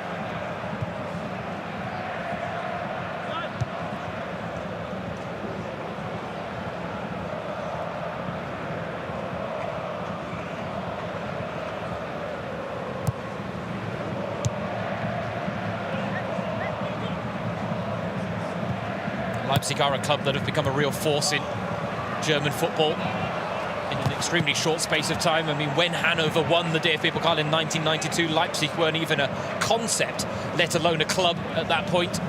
Leipzig are a club that have become a real force in German football. extremely short space of time. I mean, when Hannover won the DFB-Pokal in 1992, Leipzig weren't even a concept, let alone a club at that point.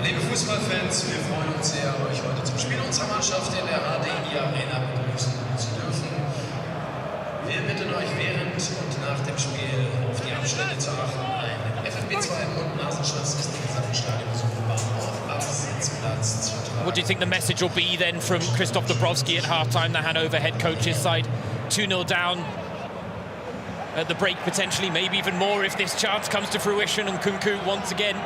Liebe Fußballfans, wir freuen uns sehr, euch heute zum Spiel unserer Mannschaft in der HDI Arena begrüßen zu dürfen. Wir bitten euch während und nach dem Spiel auf die Abstände zu achten. Ein FFP2 Mund-Nasenschutz ist im gesamten Stadionbesuch auf Absitzplatz zu tragen. What do you think the message will be then from Krzysztof Dąbrowski at half-time, the Hannover head coach's side? 2-0 down at the break, potentially, maybe even more if this chance comes to fruition, and Nkunku once again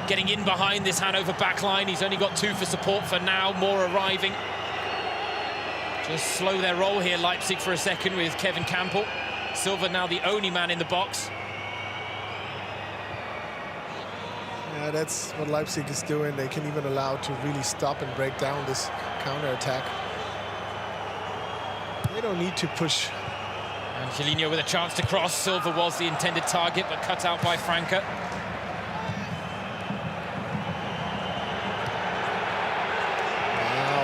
getting in behind this Hannover backline. He's only got 2 for support for now, more arriving. Just slow their roll here, Leipzig, for a second with Kevin Campbell. Silva now the only man in the box. Yeah, that's what Leipzig is doing. They can even allow to really stop and break down this counter-attack. They don't need to push. Angelino with a chance to cross. Silva was the intended target, but cut out by Franke.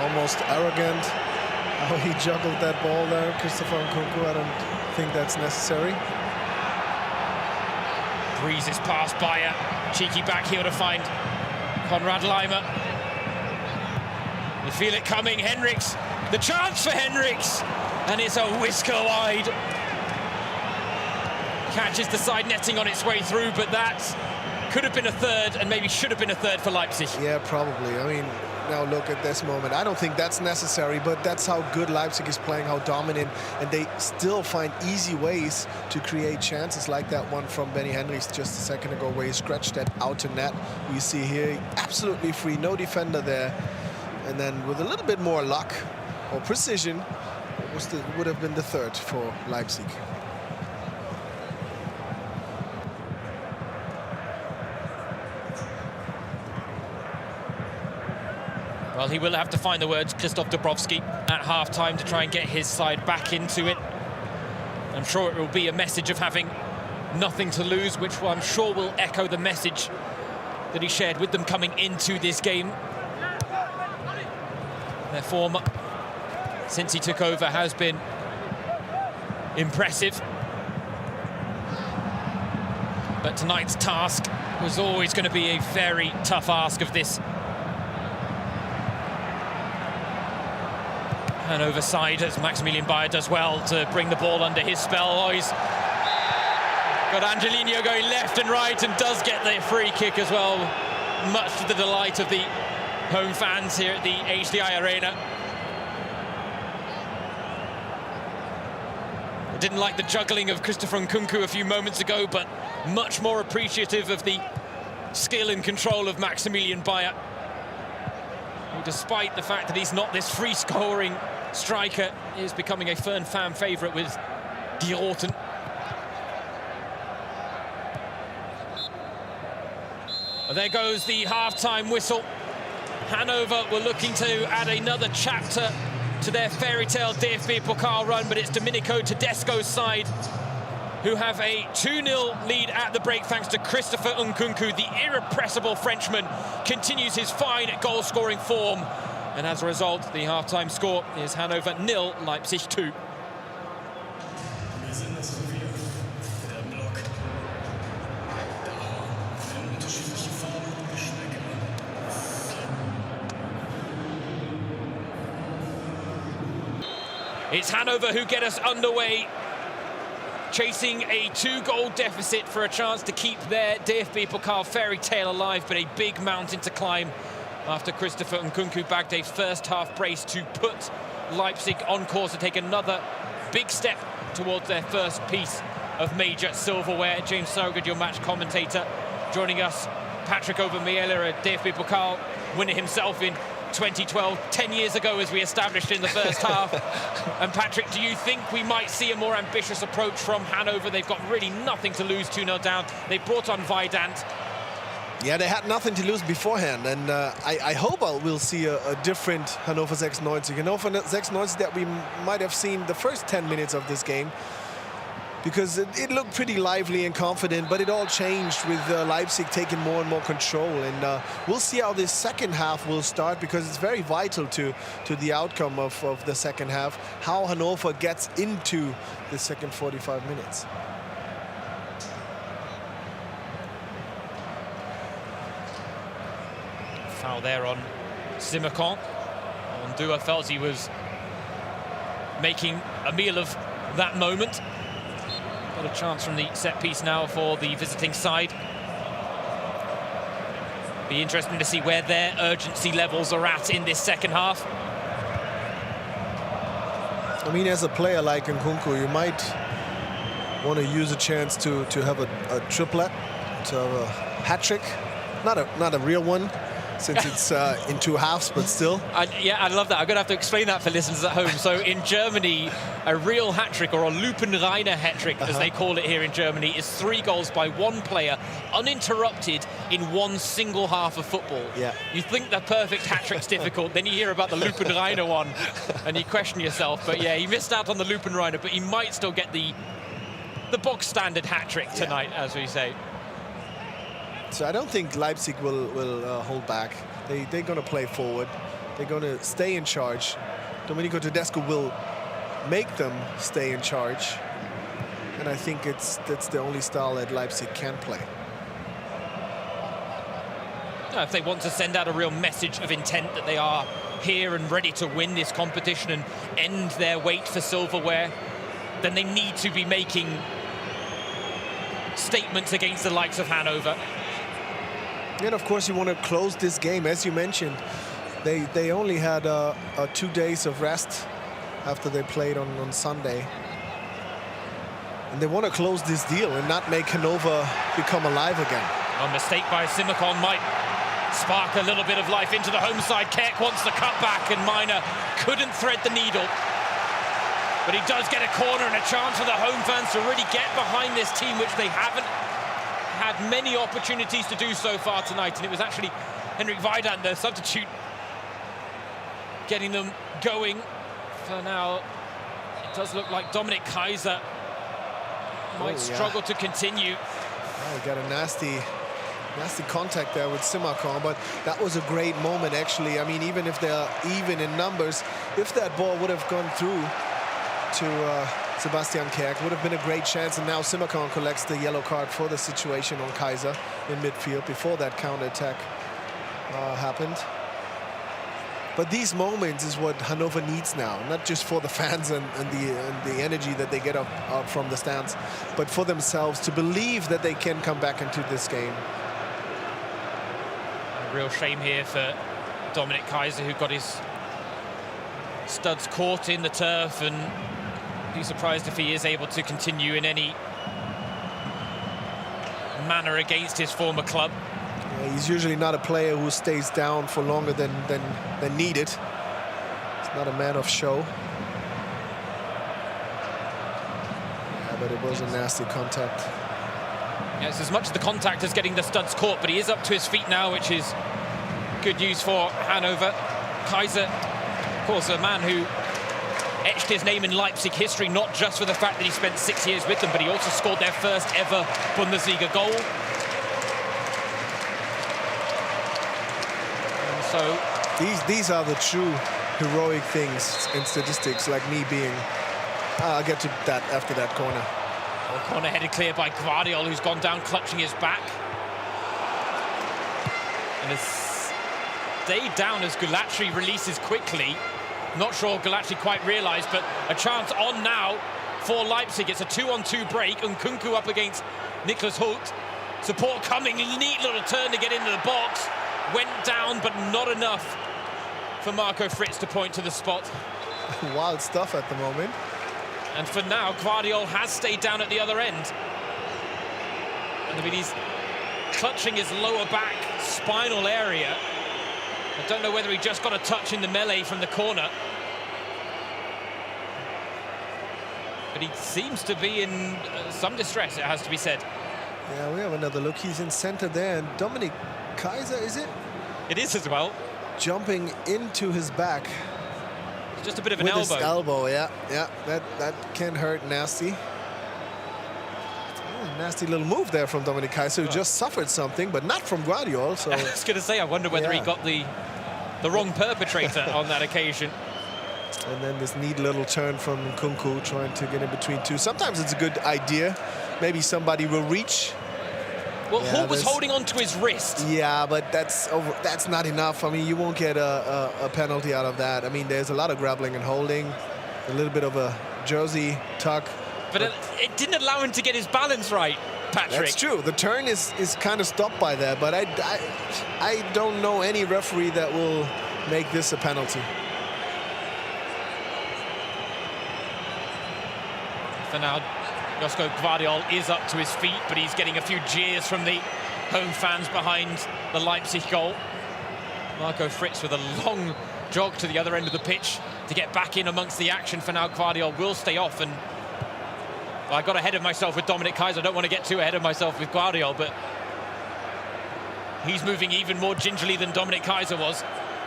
Almost arrogant how he juggled that ball there, Christopher Nkunku. I don't think that's necessary. Breezes past Bayer. Cheeky back heel to find Konrad Laimer. You feel it coming. Henrichs, the chance for Henrichs, and it's a whisker wide. Catches the side netting on its way through, but that could have been a third, and maybe should have been a third for Leipzig. Yeah, probably. I mean, now look at this moment. I don't think that's necessary, but that's how good Leipzig is playing, how dominant, and they still find easy ways to create chances like that one from Benny Henrichs just a second ago, where he scratched that outer net. We see here, absolutely free, no defender there. And then with a little bit more luck or precision, it would have been the third for Leipzig. Well, he will have to find the words, Krzysztof Dąbrowski, at half-time to try and get his side back into it. I'm sure it will be a message of having nothing to lose, which I'm sure will echo the message that he shared with them coming into this game. Their form since he took over has been impressive. But tonight's task was always going to be a very tough ask of this Hannover side, as Maximilian Bayer does well to bring the ball under his spell. Oh, he's got Angelino going left and right and does get the free kick as well, much to the delight of the home fans here at the HDI Arena. I didn't like the juggling of Christopher Nkunku a few moments ago, but much more appreciative of the skill and control of Maximilian Bayer, who, despite the fact that he's not this free-scoring striker, is becoming a firm fan favourite with Die Roten. There goes the half-time whistle. Hanover were looking to add another chapter to their fairy tale DFB-Pokal run, but it's Domenico Tedesco's side who have a 2-0 lead at the break thanks to Christopher Nkunku. The irrepressible Frenchman continues his fine goal-scoring form, and as a result, the half-time score is Hannover 0, Leipzig 2. It's Hannover who get us underway, chasing a 2-goal deficit for a chance to keep their DFB-Pokal fairy tale alive, but a big mountain to climb after Christopher Nkunku bagged a first-half brace to put Leipzig on course to take another big step towards their first piece of major silverware. James Sogard, your match commentator, joining us. Patrick Obermeier, a DFB-Pokal winner himself in 2012, 10 years ago, as we established in the first half. And Patrick, do you think we might see a more ambitious approach from Hannover? They've got really nothing to lose, 2-0 down. They brought on Weidand. Yeah, they had nothing to lose beforehand, and I hope we'll see a different Hannover 96. Hannover 96 that we might have seen the first 10 minutes of this game. because it looked pretty lively and confident, but it all changed with Leipzig taking more and more control. And we'll see how this second half will start, because it's very vital to the outcome of the second half, how Hannover gets into the second 45 minutes. Foul there on Simakon. Ondua felt he was making a meal of that moment. Got a chance from the set piece now for the visiting side. Be interesting to see where their urgency levels are at in this second half. I mean, as a player like Nkunku, you might want to use a chance to have a triplet, to have a hat-trick. Not a real one, since it's in two halves, but still. Yeah, I love that. I'm going to have to explain that for listeners at home. So in Germany, a real hat-trick, or a Lupenreiner hat-trick, as they call it here in Germany, is 3 goals by one player, uninterrupted in one single half of football. Yeah. You think the perfect hat-trick's difficult, then you hear about the Lupenreiner one, and you question yourself. But yeah, he missed out on the Lupenreiner, but he might still get the box-standard hat-trick tonight, as we say. So I don't think Leipzig will hold back. They're going to play forward. They're going to stay in charge. Domenico Tedesco will make them stay in charge. And I think that's the only style that Leipzig can play. If they want to send out a real message of intent that they are here and ready to win this competition and end their wait for silverware, then they need to be making statements against the likes of Hannover. And of course, you want to close this game. As you mentioned, they only had 2 days of rest after they played on Sunday. And they want to close this deal and not make Hannover become alive again. A mistake by Simakon might spark a little bit of life into the home side. Kerk wants the cut back, and Miner couldn't thread the needle. But he does get a corner and a chance for the home fans to really get behind this team, which they haven't had many opportunities to do so far tonight. And it was actually Henrik Weidand, the substitute, getting them going. For now, it does look like Dominik Kaiser might struggle to continue. Oh, he got a nasty contact there with Simakon, but that was a great moment, actually. I mean, even if they're even in numbers, if that ball would have gone through to Sebastian Kerk, would have been a great chance. And now Simakon collects the yellow card for the situation on Kaiser in midfield before that counter-attack happened. But these moments is what Hannover needs now, not just for the fans and the energy that they get up from the stands, but for themselves to believe that they can come back into this game. A real shame here for Dominik Kaiser, who got his studs caught in the turf, and be surprised if he is able to continue in any manner against his former club. Yeah, he's usually not a player who stays down for longer than needed. He's not a man of show. Yeah, but it was a nasty contact. Yes, as much as the contact as getting the studs caught, but he is up to his feet now, which is good news for Hannover. Kaiser, of course, a man who etched his name in Leipzig history, not just for the fact that he spent 6 years with them, but he also scored their first ever Bundesliga goal. And so these are the true heroic things in statistics, like me being... I'll get to that after that corner. Well, corner headed clear by Guardiol, who's gone down clutching his back. And has stayed down as Gulatri releases quickly. Not sure Gulatri quite realised, but a chance on now for Leipzig. It's a 2-on-2 break. Nkunku up against Niklas Hult. Support coming, neat little turn to get into the box. Went down, but not enough for Marco Fritz to point to the spot. Wild stuff at the moment. And for now, Guardiol has stayed down at the other end. And I mean, he's clutching his lower back spinal area. I don't know whether he just got a touch in the melee from the corner. But he seems to be in some distress, it has to be said. Yeah, we have another look. He's in center there. And Dominik Kaiser, is it? It is as well. Jumping into his back. Just a bit of an with elbow. His elbow, yeah. That can hurt nasty. Nasty little move there from Dominik Kaiser, who just suffered something, but not from Guardiol. So I was going to say, I wonder whether he got the wrong perpetrator on that occasion. And then this neat little turn from Nkunku, trying to get in between two. Sometimes it's a good idea. Maybe somebody will reach. Well, Hall was holding on to his wrist. Yeah, but that's not enough. I mean, you won't get a penalty out of that. I mean, there's a lot of grappling and holding, a little bit of a jersey tuck. But it didn't allow him to get his balance right, Patrick. That's true. The turn is kind of stopped by that, but I don't know any referee that will make this a penalty. For now, Josko Gvardiol is up to his feet, but he's getting a few jeers from the home fans behind the Leipzig goal. Marco Fritz with a long jog to the other end of the pitch to get back in amongst the action. For now, Gvardiol will stay off, and I got ahead of myself with Dominik Kaiser. I don't want to get too ahead of myself with Gvardiol, but he's moving even more gingerly than Dominik Kaiser was.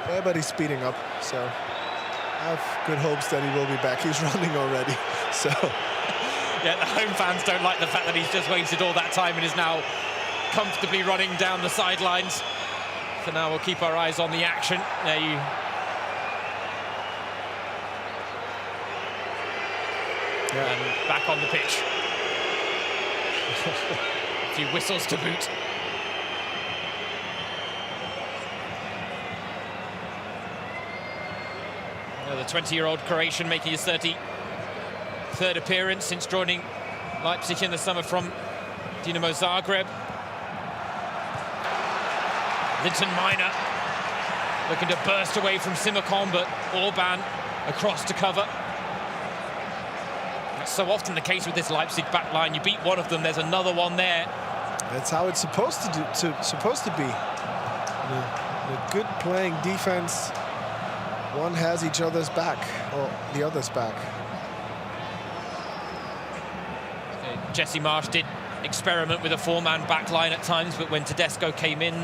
Yeah, but he's speeding up, so I have good hopes that he will be back. He's running already, so... Yeah, the home fans don't like the fact that he's just wasted all that time and is now comfortably running down the sidelines. So now we'll keep our eyes on the action. There you... Yeah. And back on the pitch. A few whistles to boot. The 20-year-old Croatian making his 33rd appearance since joining Leipzig in the summer from Dinamo Zagreb. Linton Miner looking to burst away from Simakon, but Orban across to cover. That's so often the case with this Leipzig back line. You beat one of them, there's another one there. That's how it's supposed to be. The good playing defense, one has each other's back, or the other's back. Jesse Marsch did experiment with a four-man back line at times, but when Tedesco came in,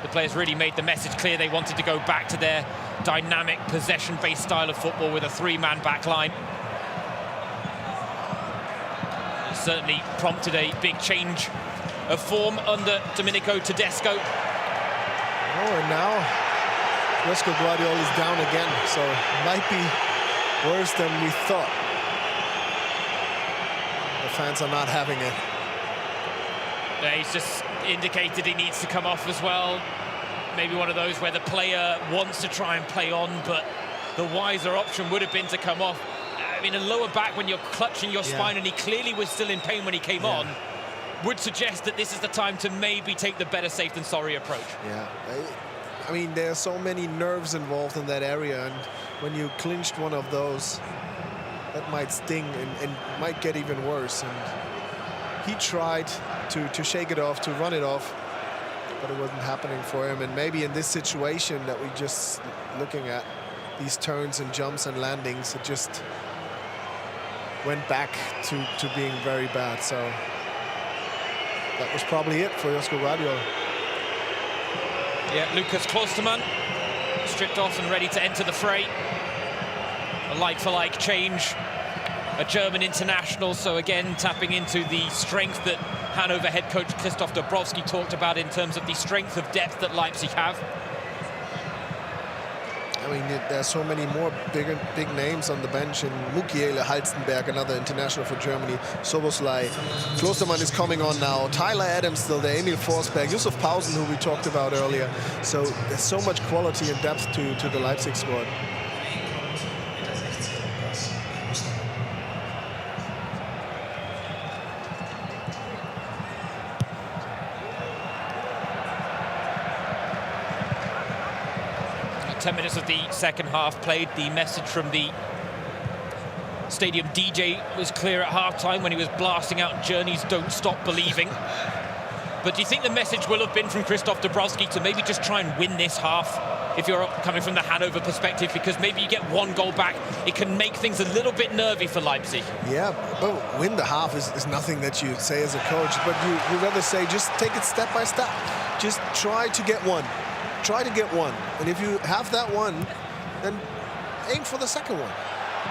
the players really made the message clear they wanted to go back to their dynamic, possession-based style of football with a three-man back line. It certainly prompted a big change of form under Domenico Tedesco. Oh, and now Josko Gvardiol is down again, so it might be worse than we thought. The fans are not having it. Yeah, he's just indicated he needs to come off as well. Maybe one of those where the player wants to try and play on, but the wiser option would have been to come off. I mean, a lower back when you're clutching your spine, and he clearly was still in pain when he came on, would suggest that this is the time to maybe take the better safe than sorry approach. Yeah, I mean, there are so many nerves involved in that area, and when you clinched one of those, that might sting and might get even worse. And he tried to shake it off, to run it off, but it wasn't happening for him. And maybe in this situation that we just looking at, these turns and jumps and landings, it just went back to being very bad. So that was probably it for Josko Gvardiol. Yeah, Lucas Klostermann stripped off and ready to enter the fray. A like-for-like change, a German international, so again tapping into the strength that Hannover head coach Christoph Dabrowski talked about in terms of the strength of depth that Leipzig have. I mean, there's so many more big names on the bench, and Mukiele Halstenberg, another international for Germany, Soboslai, Klostermann is coming on now, Tyler Adams still there, Emil Forsberg, Yusuf Pausen, who we talked about earlier. So there's so much quality and depth to the Leipzig squad. Ten minutes of the second half played. The message from the stadium DJ was clear at halftime when he was blasting out "Journeys Don't Stop Believing." But do you think the message will have been from Christoph Dabrowski to maybe just try and win this half, if you're coming from the Hannover perspective, because maybe you get one goal back, it can make things a little bit nervy for Leipzig? Yeah, but win the half is nothing that you say as a coach, but you rather say just take it step by step. Just try to get one. Try to get one, and if you have that one, then aim for the second one.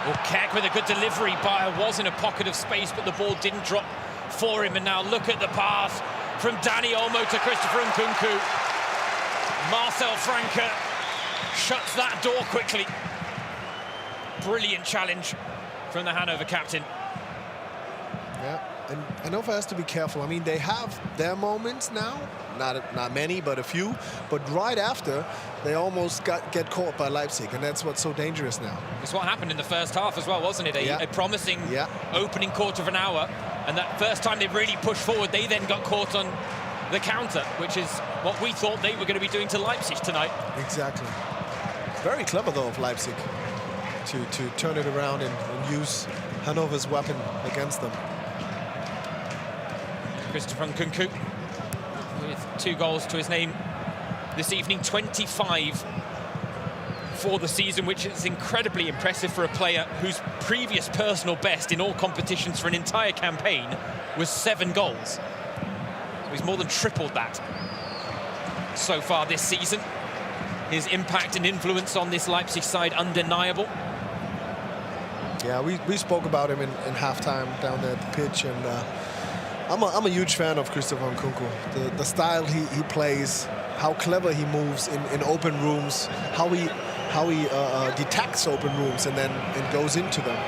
Well, Keck with a good delivery. Bayer was in a pocket of space, but the ball didn't drop for him. And now look at the pass from Dani Olmo to Christopher Nkunku. Marcel Franke shuts that door quickly. Brilliant challenge from the Hannover captain. Yeah, and Hannover has to be careful. I mean, they have their moments now, not many, but a few. But right after, they almost get caught by Leipzig, and that's what's so dangerous now. It's what happened in the first half as well, wasn't it? A promising opening quarter of an hour, and that first time they really pushed forward, they then got caught on the counter, which is what we thought they were going to be doing to Leipzig tonight. Exactly. Very clever, though, of Leipzig to turn it around and use Hannover's weapon against them. Christopher Nkunku with 2 goals to his name this evening, 25 for the season, which is incredibly impressive for a player whose previous personal best in all competitions for an entire campaign was 7 goals. So he's more than tripled that so far this season. His impact and influence on this Leipzig side undeniable. Yeah, we spoke about him in halftime down there at the pitch, and I'm a huge fan of Christopher Nkunku. The style he plays, how clever he moves in open rooms, how he detects open rooms and then goes into them.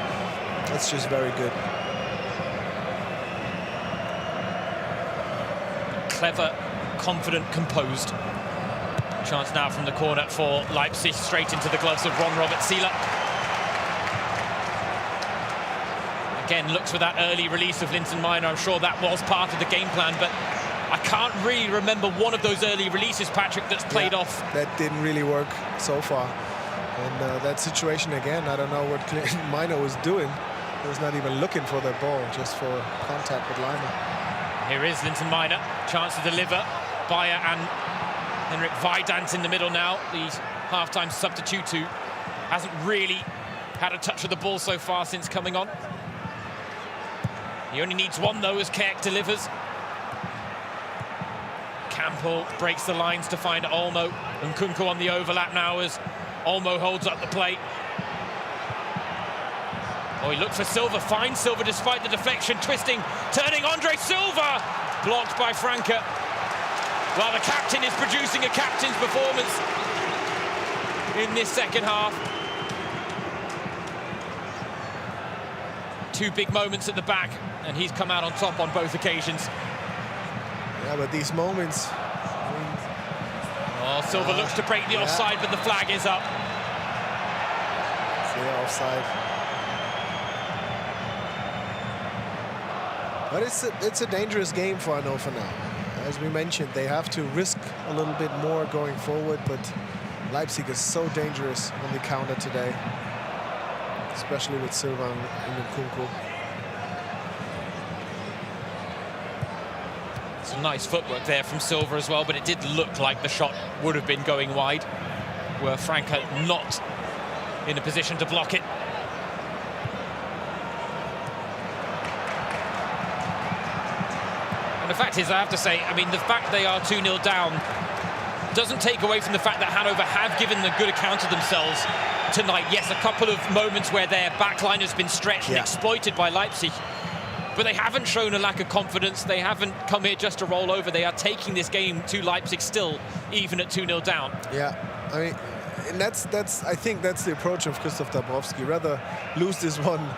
That's just very good. Clever, confident, composed. Chance now from the corner for Leipzig, straight into the gloves of Ron-Robert Zieler. Again, looks for that early release of Linton Miner. I'm sure that was part of the game plan, but I can't really remember one of those early releases, Patrick, that's played off. That didn't really work so far. And that situation again, I don't know what Miner was doing. He was not even looking for that ball, just for contact with Leimer. Here is Linton Miner, chance to deliver. Bayer and Henrik Weidant in the middle now, the half-time substitute who hasn't really had a touch of the ball so far since coming on. He only needs one, though, as Kerk delivers. Campbell breaks the lines to find Olmo. And Nkunku on the overlap now as Olmo holds up the play. Oh, he looked for Silva, finds Silva despite the deflection, twisting, turning, Andre Silva! Blocked by Franke. Well, the captain is producing a captain's performance in this second half. 2 big moments at the back, and he's come out on top on both occasions. Yeah, but these moments... Oh, Silva looks to break the offside, but the flag is up. Yeah, offside. But it's a dangerous game for Hannover now. As we mentioned, they have to risk a little bit more going forward, but Leipzig is so dangerous on the counter today, especially with Silva and Nkunku. Some nice footwork there from Silva as well, but it did look like the shot would have been going wide, were Franke not in a position to block it. And the fact is, I have to say, I mean, the fact they are 2-0 down doesn't take away from the fact that Hannover have given a good account of themselves tonight. Yes, a couple of moments where their backline has been stretched and exploited by Leipzig, but they haven't shown a lack of confidence. They haven't come here just to roll over. They are taking this game to Leipzig still, even at 2-0 down. Yeah, I mean, and that's I think that's the approach of Christoph Dabrowski. Rather lose this one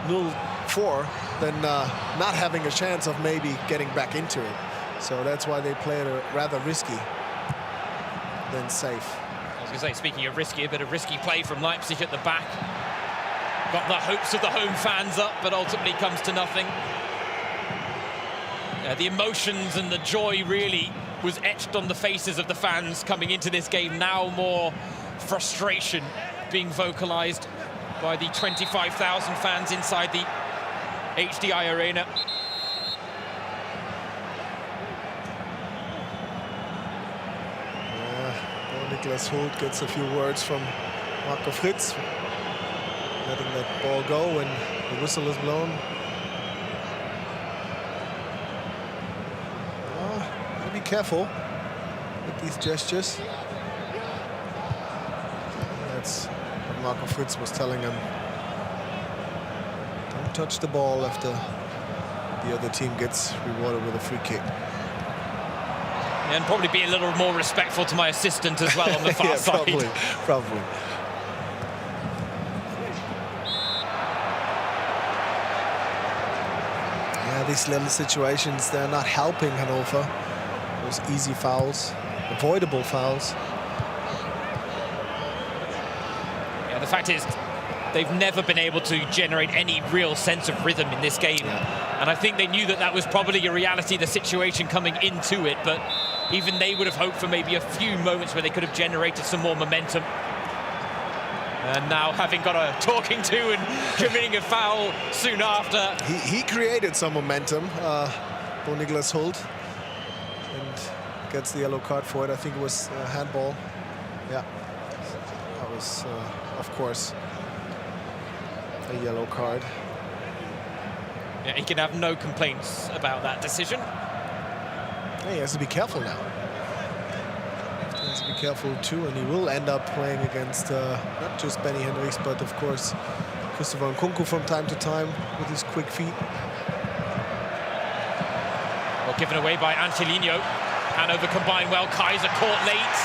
0-4 than not having a chance of maybe getting back into it. So that's why they play it rather risky than safe. I was going to say, speaking of risky, a bit of risky play from Leipzig at the back. Got the hopes of the home fans up, but ultimately comes to nothing. The emotions and the joy really was etched on the faces of the fans coming into this game. Now more frustration being vocalized by the 25,000 fans inside the HDI Arena. Niklas Hult gets a few words from Marco Fritz, letting that ball go when the whistle is blown. Be careful with these gestures. That's what Marco Fritz was telling him. Don't touch the ball after the other team gets rewarded with a free kick. And probably be a little more respectful to my assistant as well on the far yeah, side. Probably. Yeah, these little situations, they're not helping Hannover. Those easy fouls, avoidable fouls. Yeah, the fact is, they've never been able to generate any real sense of rhythm in this game. Yeah. And I think they knew that that was probably a reality, the situation coming into it, but even they would have hoped for maybe a few moments where they could have generated some more momentum. And now, having got a talking to and committing a foul soon after. He created some momentum, Bo Niklas Hult, and gets the yellow card for it. I think it was handball. Yeah, that was, of course, a yellow card. Yeah, he can have no complaints about that decision. Yeah, he has to be careful now. He has to be careful too, and he will end up playing against not just Benny Henrichs, but of course Christopher Nkunku from time to time with his quick feet. Well, given away by Angelino. Hannover combined well. Kaiser caught late.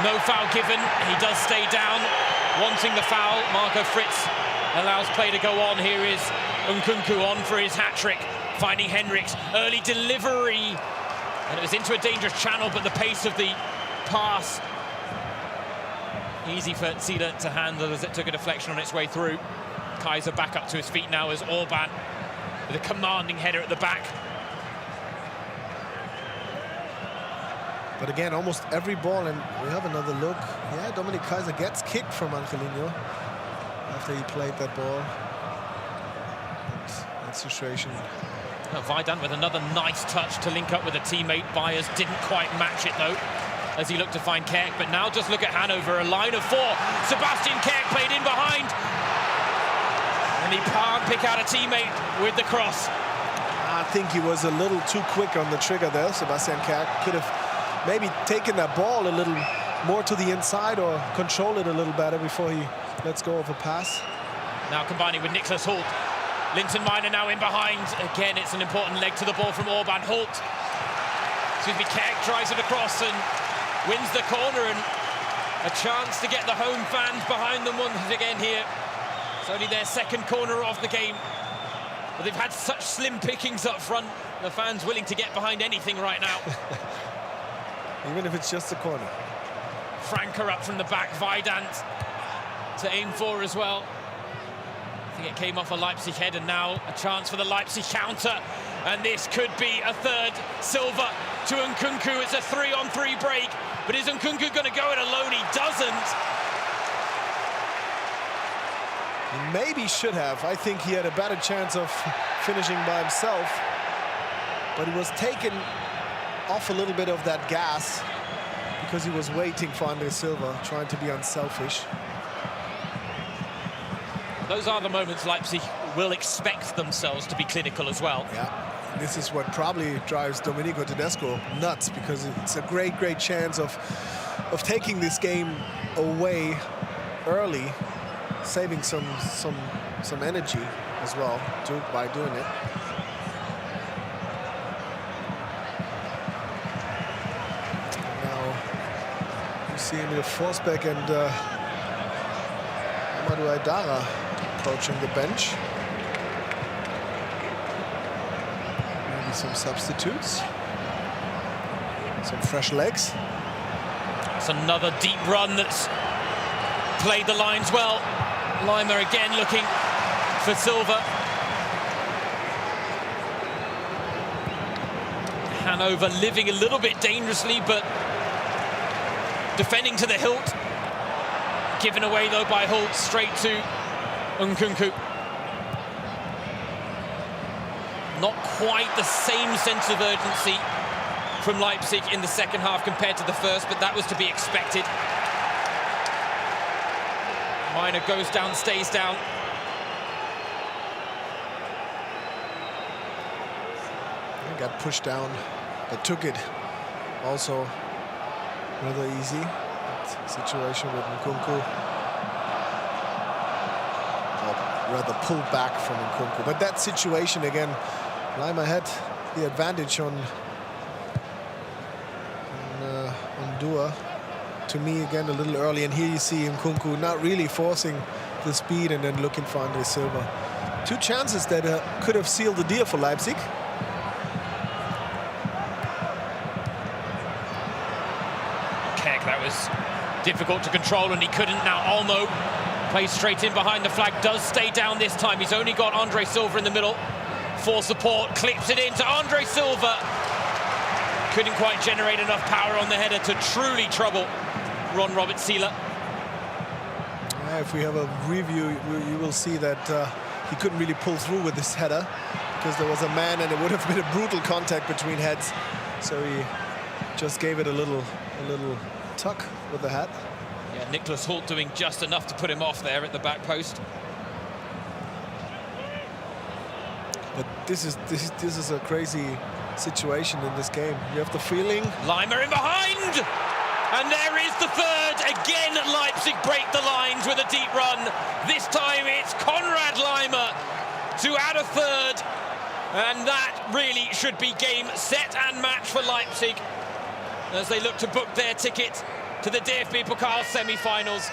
No foul given. He does stay down, wanting the foul. Marco Fritz allows play to go on. Here is Nkunku on for his hat-trick, finding Henrichs. Early delivery. And it was into a dangerous channel, but the pace of the pass easy for Zieler to handle as it took a deflection on its way through. Kaiser back up to his feet now as Orban with a commanding header at the back. But again, almost every ball, and we have another look. Yeah, Dominic Kaiser gets kicked from Angelino after he played that ball. And that situation. Weidand with another nice touch to link up with a teammate. Byers didn't quite match it though, as he looked to find Kerk. But now just look at Hannover, a line of four. Sebastian Kerk played in behind. And he can't pick out a teammate with the cross. I think he was a little too quick on the trigger there. Sebastian Kerk could have maybe taken that ball a little more to the inside or control it a little better before he lets go of a pass. Now combining with Niklas Hult. Linton Miner now in behind. Again, it's an important leg to the ball from Orban. Hult, Kerk drives it across and wins the corner, and a chance to get the home fans behind them once again here. It's only their second corner of the game, but they've had such slim pickings up front. The fans willing to get behind anything right now. Even if it's just a corner. Franker up from the back, Weidand to aim for as well. I think it came off a Leipzig head, and now a chance for the Leipzig counter. And this could be a third. Silva to Nkunku. It's a 3-on-3 break. But is Nkunku going to go it alone? He doesn't. He maybe should have. I think he had a better chance of finishing by himself. But he was taken off a little bit of that gas because he was waiting for Andre Silva, trying to be unselfish. Those are the moments Leipzig will expect themselves to be clinical as well. Yeah, this is what probably drives Domenico Tedesco nuts, because it's a great chance of taking this game away early, saving some energy as well by doing it. Now you see Emil Forsberg and Amadou Aidara approaching the bench. Maybe some substitutes. Some fresh legs. It's another deep run that's played the lines well. Lima again looking for Silva. Hannover living a little bit dangerously, but defending to the hilt. Given away though by Hult, straight to Nkunku. Not quite the same sense of urgency from Leipzig in the second half compared to the first, but that was to be expected. Miner goes down, stays down. He got pushed down, but took it also rather easy. Situation with Nkunku. Or rather pulled back from Nkunku. But that situation again Leimer had the advantage on Dua. To me, again, a little early. And here you see Nkunku not really forcing the speed and then looking for Andre Silva. 2 chances that could have sealed the deal for Leipzig. Keck, that was difficult to control, and he couldn't. Now Olmo plays straight in behind the flag, does stay down this time. He's only got Andre Silva in the middle for support, clips it into Andre Silva. Couldn't quite generate enough power on the header to truly trouble Ron Robert Seeler. If we have a review, you will see that he couldn't really pull through with this header because there was a man and it would have been a brutal contact between heads. So he just gave it a little tuck with the hat. Yeah, Nicholas Holt doing just enough to put him off there at the back post. But this is a crazy situation in this game. You have the feeling. Leimer in behind! And there is the third. Again, Leipzig break the lines with a deep run. This time it's Konrad Leimer to add a third. And that really should be game, set and match for Leipzig as they look to book their ticket to the DFB-Pokal semi-finals.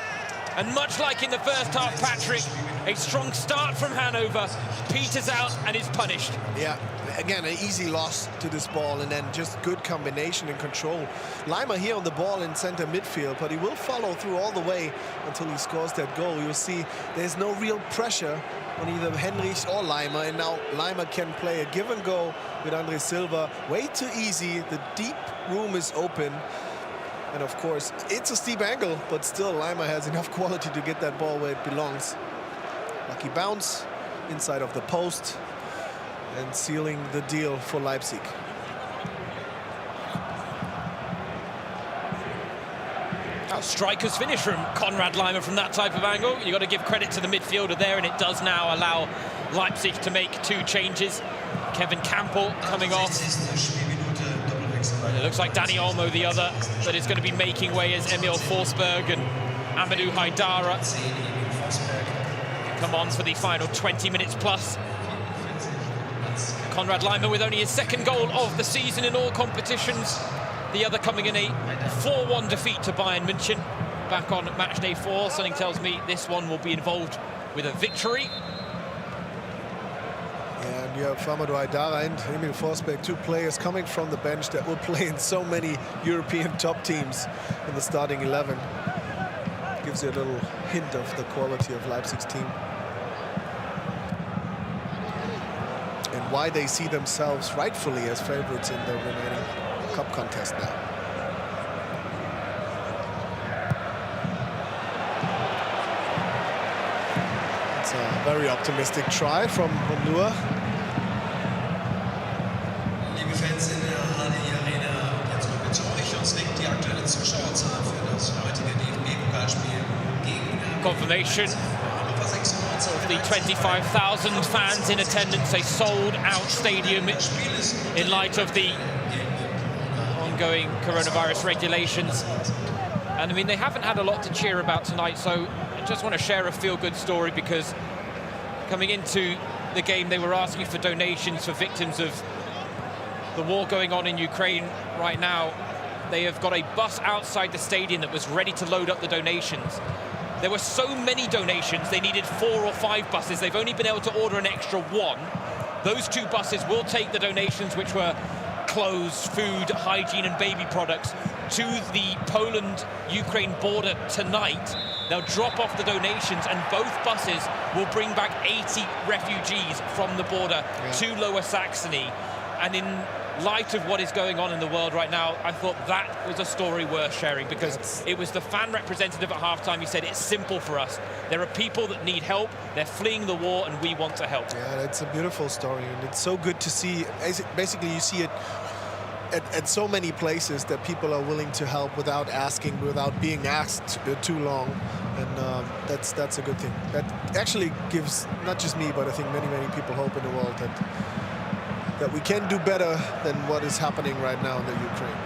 And much like in the first half, Patrick, a strong start from Hannover, peters out and is punished. Yeah, again, an easy loss to this ball and then just good combination and control. Leimer here on the ball in center midfield, but he will follow through all the way until he scores that goal. You'll see there's no real pressure on either Henrichs or Leimer, and now Leimer can play a give and go with Andre Silva. Way too easy, the deep room is open. And of course, it's a steep angle, but still Leimer has enough quality to get that ball where it belongs. Lucky bounce inside of the post and sealing the deal for Leipzig. A striker's finish from Konrad Leimer from that type of angle. You've got to give credit to the midfielder there, and it does now allow Leipzig to make 2 changes. Kevin Campbell coming off. It looks like Dani Olmo, the other, that is going to be making way as Emil Forsberg and Amadou Haidara come on for the final 20 minutes plus. Konrad Leimer with only his 2nd goal of the season in all competitions. The other coming in a 4-1 defeat to Bayern München back on match day 4. Something tells me this one will be involved with a victory. And you have Amadou Haidara and Emil Forsberg, 2 players coming from the bench that will play in so many European top teams in the starting 11. Gives you a little hint of the quality of Leipzig's team. And why they see themselves rightfully as favorites in the remaining cup contest now. It's a very optimistic try from Bonua. Liebe Fans in der HDI Arena, jetzt kommen wir zu euch. Uns liegt die aktuelle Zuschauerzahl für das heutige DFB-Pokalspiel gegen Confirmation of the 25,000 fans in attendance, a sold-out stadium in light of the ongoing coronavirus regulations. And I mean, they haven't had a lot to cheer about tonight, so I just want to share a feel-good story, because coming into the game they were asking for donations for victims of the war going on in Ukraine right now. They have got a bus outside the stadium that was ready to load up the donations. There were so many donations, they needed 4 or 5 buses. They've only been able to order an extra 1. Those 2 buses will take the donations, which were clothes, food, hygiene and baby products, to the Poland-Ukraine border tonight. They'll drop off the donations, and both buses will bring back 80 refugees from the border to Lower Saxony. And in light of what is going on in the world right now, I thought that was a story worth sharing, because it was the fan representative at halftime. He said, it's simple for us. There are people that need help. They're fleeing the war, and we want to help. Yeah, it's a beautiful story, and it's so good to see. Basically, you see it at so many places that people are willing to help without asking, without being asked too long, and that's a good thing. That actually gives not just me, but I think many people hope in the world that we can do better than what is happening right now in the Ukraine.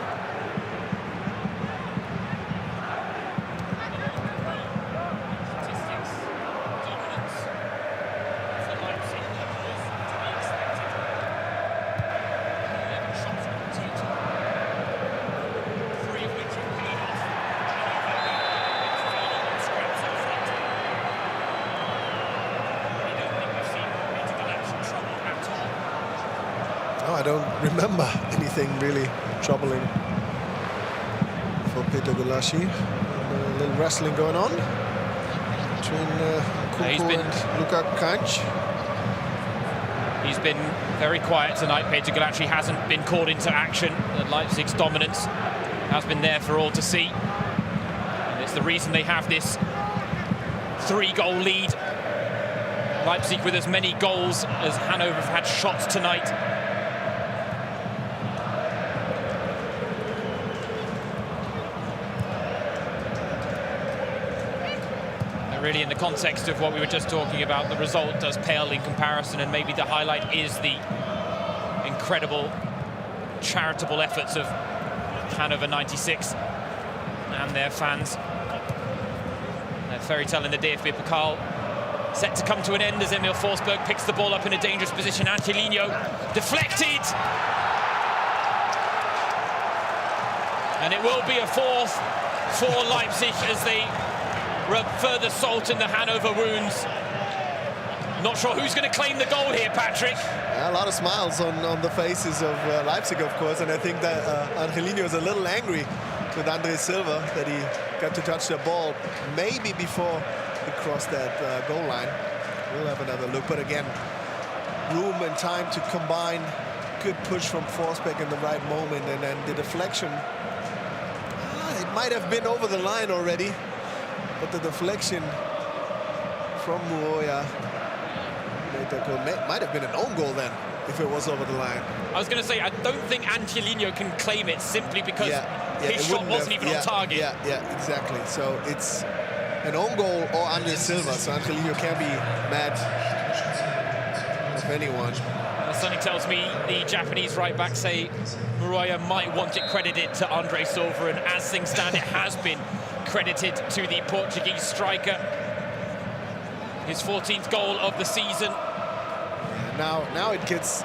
I don't remember anything really troubling for Peter Gulaschi. A little wrestling going on between Kuku and Luka Kanch. He's been very quiet tonight. Peter Gulaschi hasn't been called into action. Leipzig's dominance has been there for all to see. And it's the reason they have this 3-goal lead. Leipzig with as many goals as Hannover have had shots tonight. And really, in the context of what we were just talking about, the result does pale in comparison, and maybe the highlight is the incredible charitable efforts of Hannover 96 and their fans. Their fairy tale in the DFB-Pokal set to come to an end as Emil Forsberg picks the ball up in a dangerous position. Angelino deflected. And it will be a fourth for Leipzig as they rub further salt in the Hannover wounds. Not sure who's going to claim the goal here, Patrick. Yeah, a lot of smiles on the faces of Leipzig, of course, and I think that Angelino is a little angry with Andre Silva that he got to touch the ball maybe before he crossed that goal line. We'll have another look, but again, room and time to combine. Good push from Forsberg in the right moment, and then the deflection. It might have been over the line already, but the deflection from Muoya might have been an own goal then, if it was over the line. I was going to say, I don't think Angelino can claim it simply because his shot wasn't even on target. Yeah, exactly. So it's an own goal or Andre Silva, so Angelino can't be mad of anyone. Something tells me the Japanese right-back say Muoya might want it credited to Andre Silva, and as things stand, it has been credited to the Portuguese striker. His 14th goal of the season. Now it gets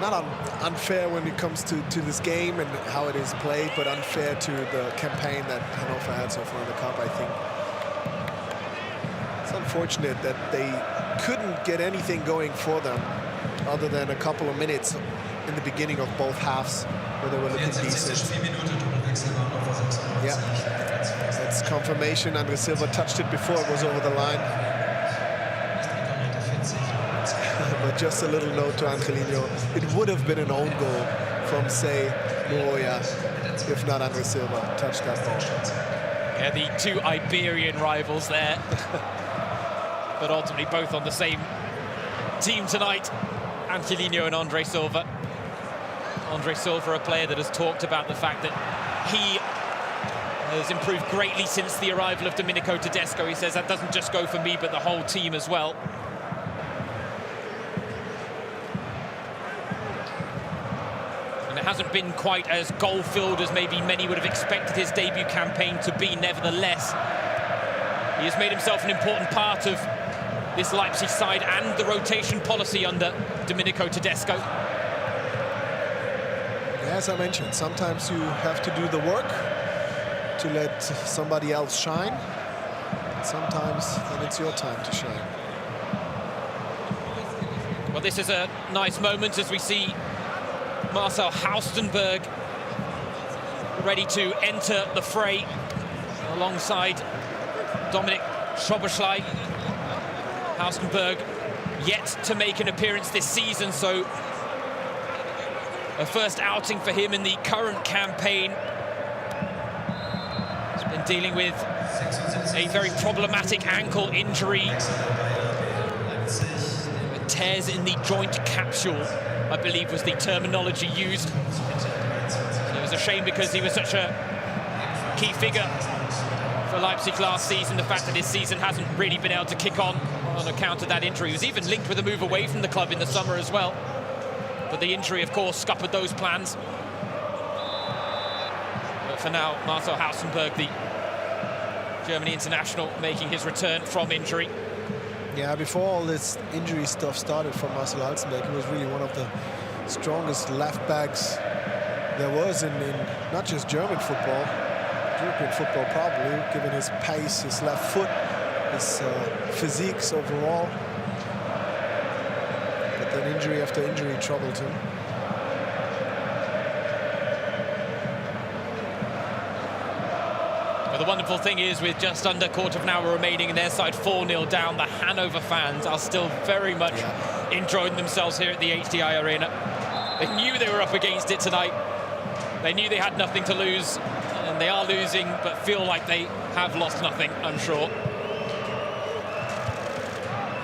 not unfair when it comes to this game and how it is played, but unfair to the campaign that Hannover had so far in the Cup, I think. It's unfortunate that they couldn't get anything going for them other than a couple of minutes in the beginning of both halves where they were looking decent. Yeah, that's confirmation. Andre Silva touched it before it was over the line. But just a little note to Angelino, it would have been an own goal from, say, Muoya, if not Andre Silva touched that ball. Yeah, the two Iberian rivals there, but ultimately both on the same team tonight, Angelino and Andre Silva. Andre Silva, a player that has talked about the fact that he has improved greatly since the arrival of Domenico Tedesco. He says that doesn't just go for me, but the whole team as well. It hasn't been quite as goal-filled as maybe many would have expected his debut campaign to be. Nevertheless, he has made himself an important part of this Leipzig side and the rotation policy under Domenico Tedesco. As I mentioned, sometimes you have to do the work to let somebody else shine. Sometimes then it's your time to shine. Well, this is a nice moment as we see Marcel Haustenberg ready to enter the fray alongside Dominik Szoboszlai. Haustenberg yet to make an appearance this season, so a first outing for him in the current campaign. He's been dealing with a very problematic ankle injury. Tears in the joint capsule, I believe was the terminology used. It was a shame because he was such a key figure for Leipzig last season. The fact that his season hasn't really been able to kick on account of that injury. He was even linked with a move away from the club in the summer as well. But the injury, of course, scuppered those plans. But for now, Marcel Haustenberg, the Germany international, making his return from injury. Yeah, before all this injury stuff started for Marcel Haustenberg, he was really one of the strongest left backs there was in not just German football, European football probably, given his pace, his left foot, his physiques overall. But then injury after injury troubled him. The wonderful thing is, with just under a quarter of an hour remaining and their side 4-0 down, the Hannover fans are still very much enjoying themselves here at the HDI Arena. They knew they were up against it tonight. They knew they had nothing to lose, and they are losing, but feel like they have lost nothing, I'm sure.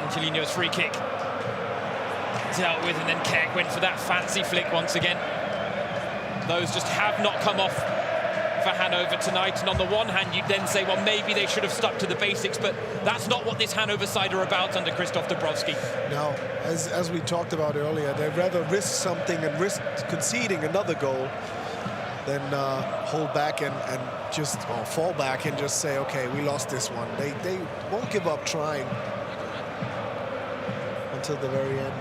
Angelino's free kick dealt with, and then Keck went for that fancy flick once again. Those just have not come off for Hannover tonight, and on the one hand you'd then say, well, maybe they should have stuck to the basics, but that's not what this Hannover side are about under Krzysztof Dąbrowski. No, as we talked about earlier, they'd rather risk something and risk conceding another goal than hold back and just fall back and just say, okay, we lost this one. They won't give up trying until the very end.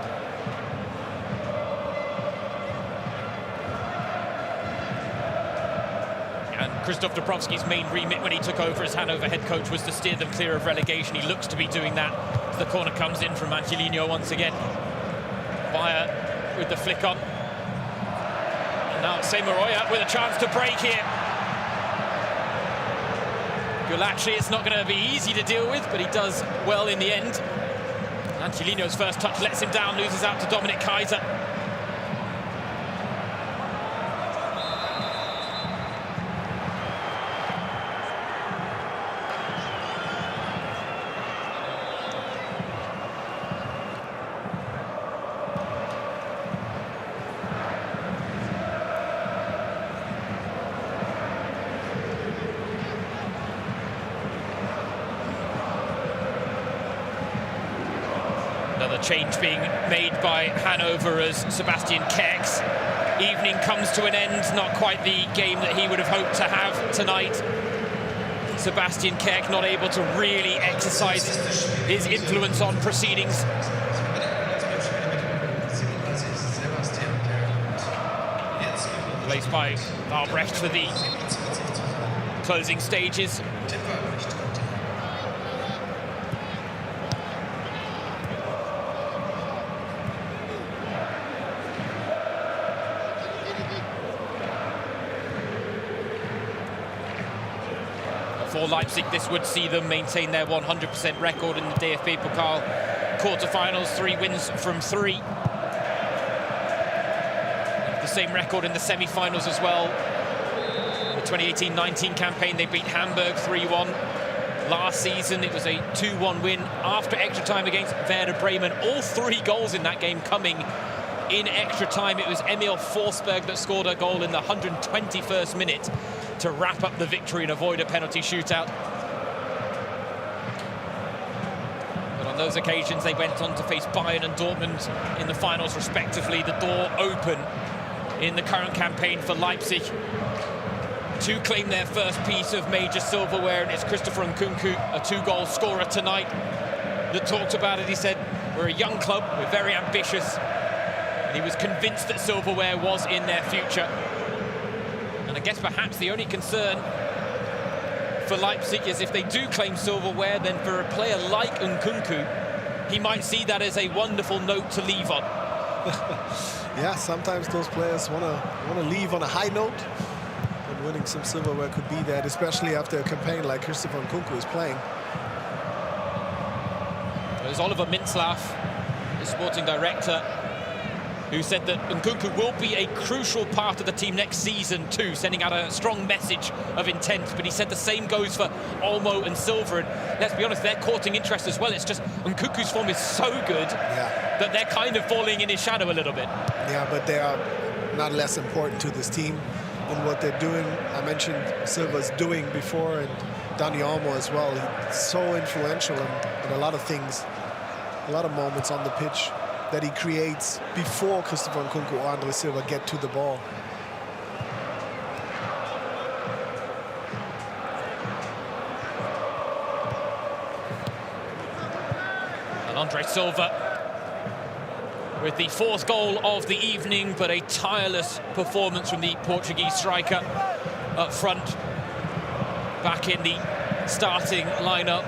Krzysztof Dąbrowski's main remit when he took over as Hannover head coach was to steer them clear of relegation. He looks to be doing that. The corner comes in from Angelino once again. Bayer with the flick on. And now Seymour with a chance to break here. Gulacsi, it's not going to be easy to deal with, but he does well in the end. Angelino's first touch lets him down, loses out to Dominik Kaiser. Another change being made by Hannover as Sebastian Keck's evening comes to an end. Not quite the game that he would have hoped to have tonight. Sebastian Keck not able to really exercise his influence on proceedings. Placed by Albrecht for the closing stages. For Leipzig, this would see them maintain their 100% record in the DFB-Pokal quarterfinals, 3 wins from 3. The same record in the semi-finals as well. In the 2018-19 campaign, they beat Hamburg 3-1. Last season, it was a 2-1 win after extra time against Werder Bremen. All 3 goals in that game coming in extra time. It was Emil Forsberg that scored a goal in the 121st minute to wrap up the victory and avoid a penalty shootout. But on those occasions, they went on to face Bayern and Dortmund in the finals, respectively. The door open in the current campaign for Leipzig to claim their first piece of major silverware, and it's Christopher Nkunku, a 2-goal scorer tonight, that talked about it. He said, we're a young club, we're very ambitious, and he was convinced that silverware was in their future. I guess perhaps the only concern for Leipzig is if they do claim silverware, then for a player like Nkunku, he might see that as a wonderful note to leave on. Yeah, sometimes those players want to leave on a high note, and winning some silverware could be that, especially after a campaign like Christopher Nkunku is playing. There's Oliver Mintzlaff, the sporting director, who said that Nkunku will be a crucial part of the team next season too, sending out a strong message of intent. But he said the same goes for Olmo and Silva, and let's be honest, they're courting interest as well. It's just Nkunku's form is so good that they're kind of falling in his shadow a little bit. Yeah, but they are not less important to this team in what they're doing. I mentioned Silva's doing before, and Dani Olmo as well. He's so influential in a lot of things, a lot of moments on the pitch that he creates before Christopher Nkunku or Andre Silva get to the ball. And Andre Silva with the 4th goal of the evening, but a tireless performance from the Portuguese striker up front, back in the starting lineup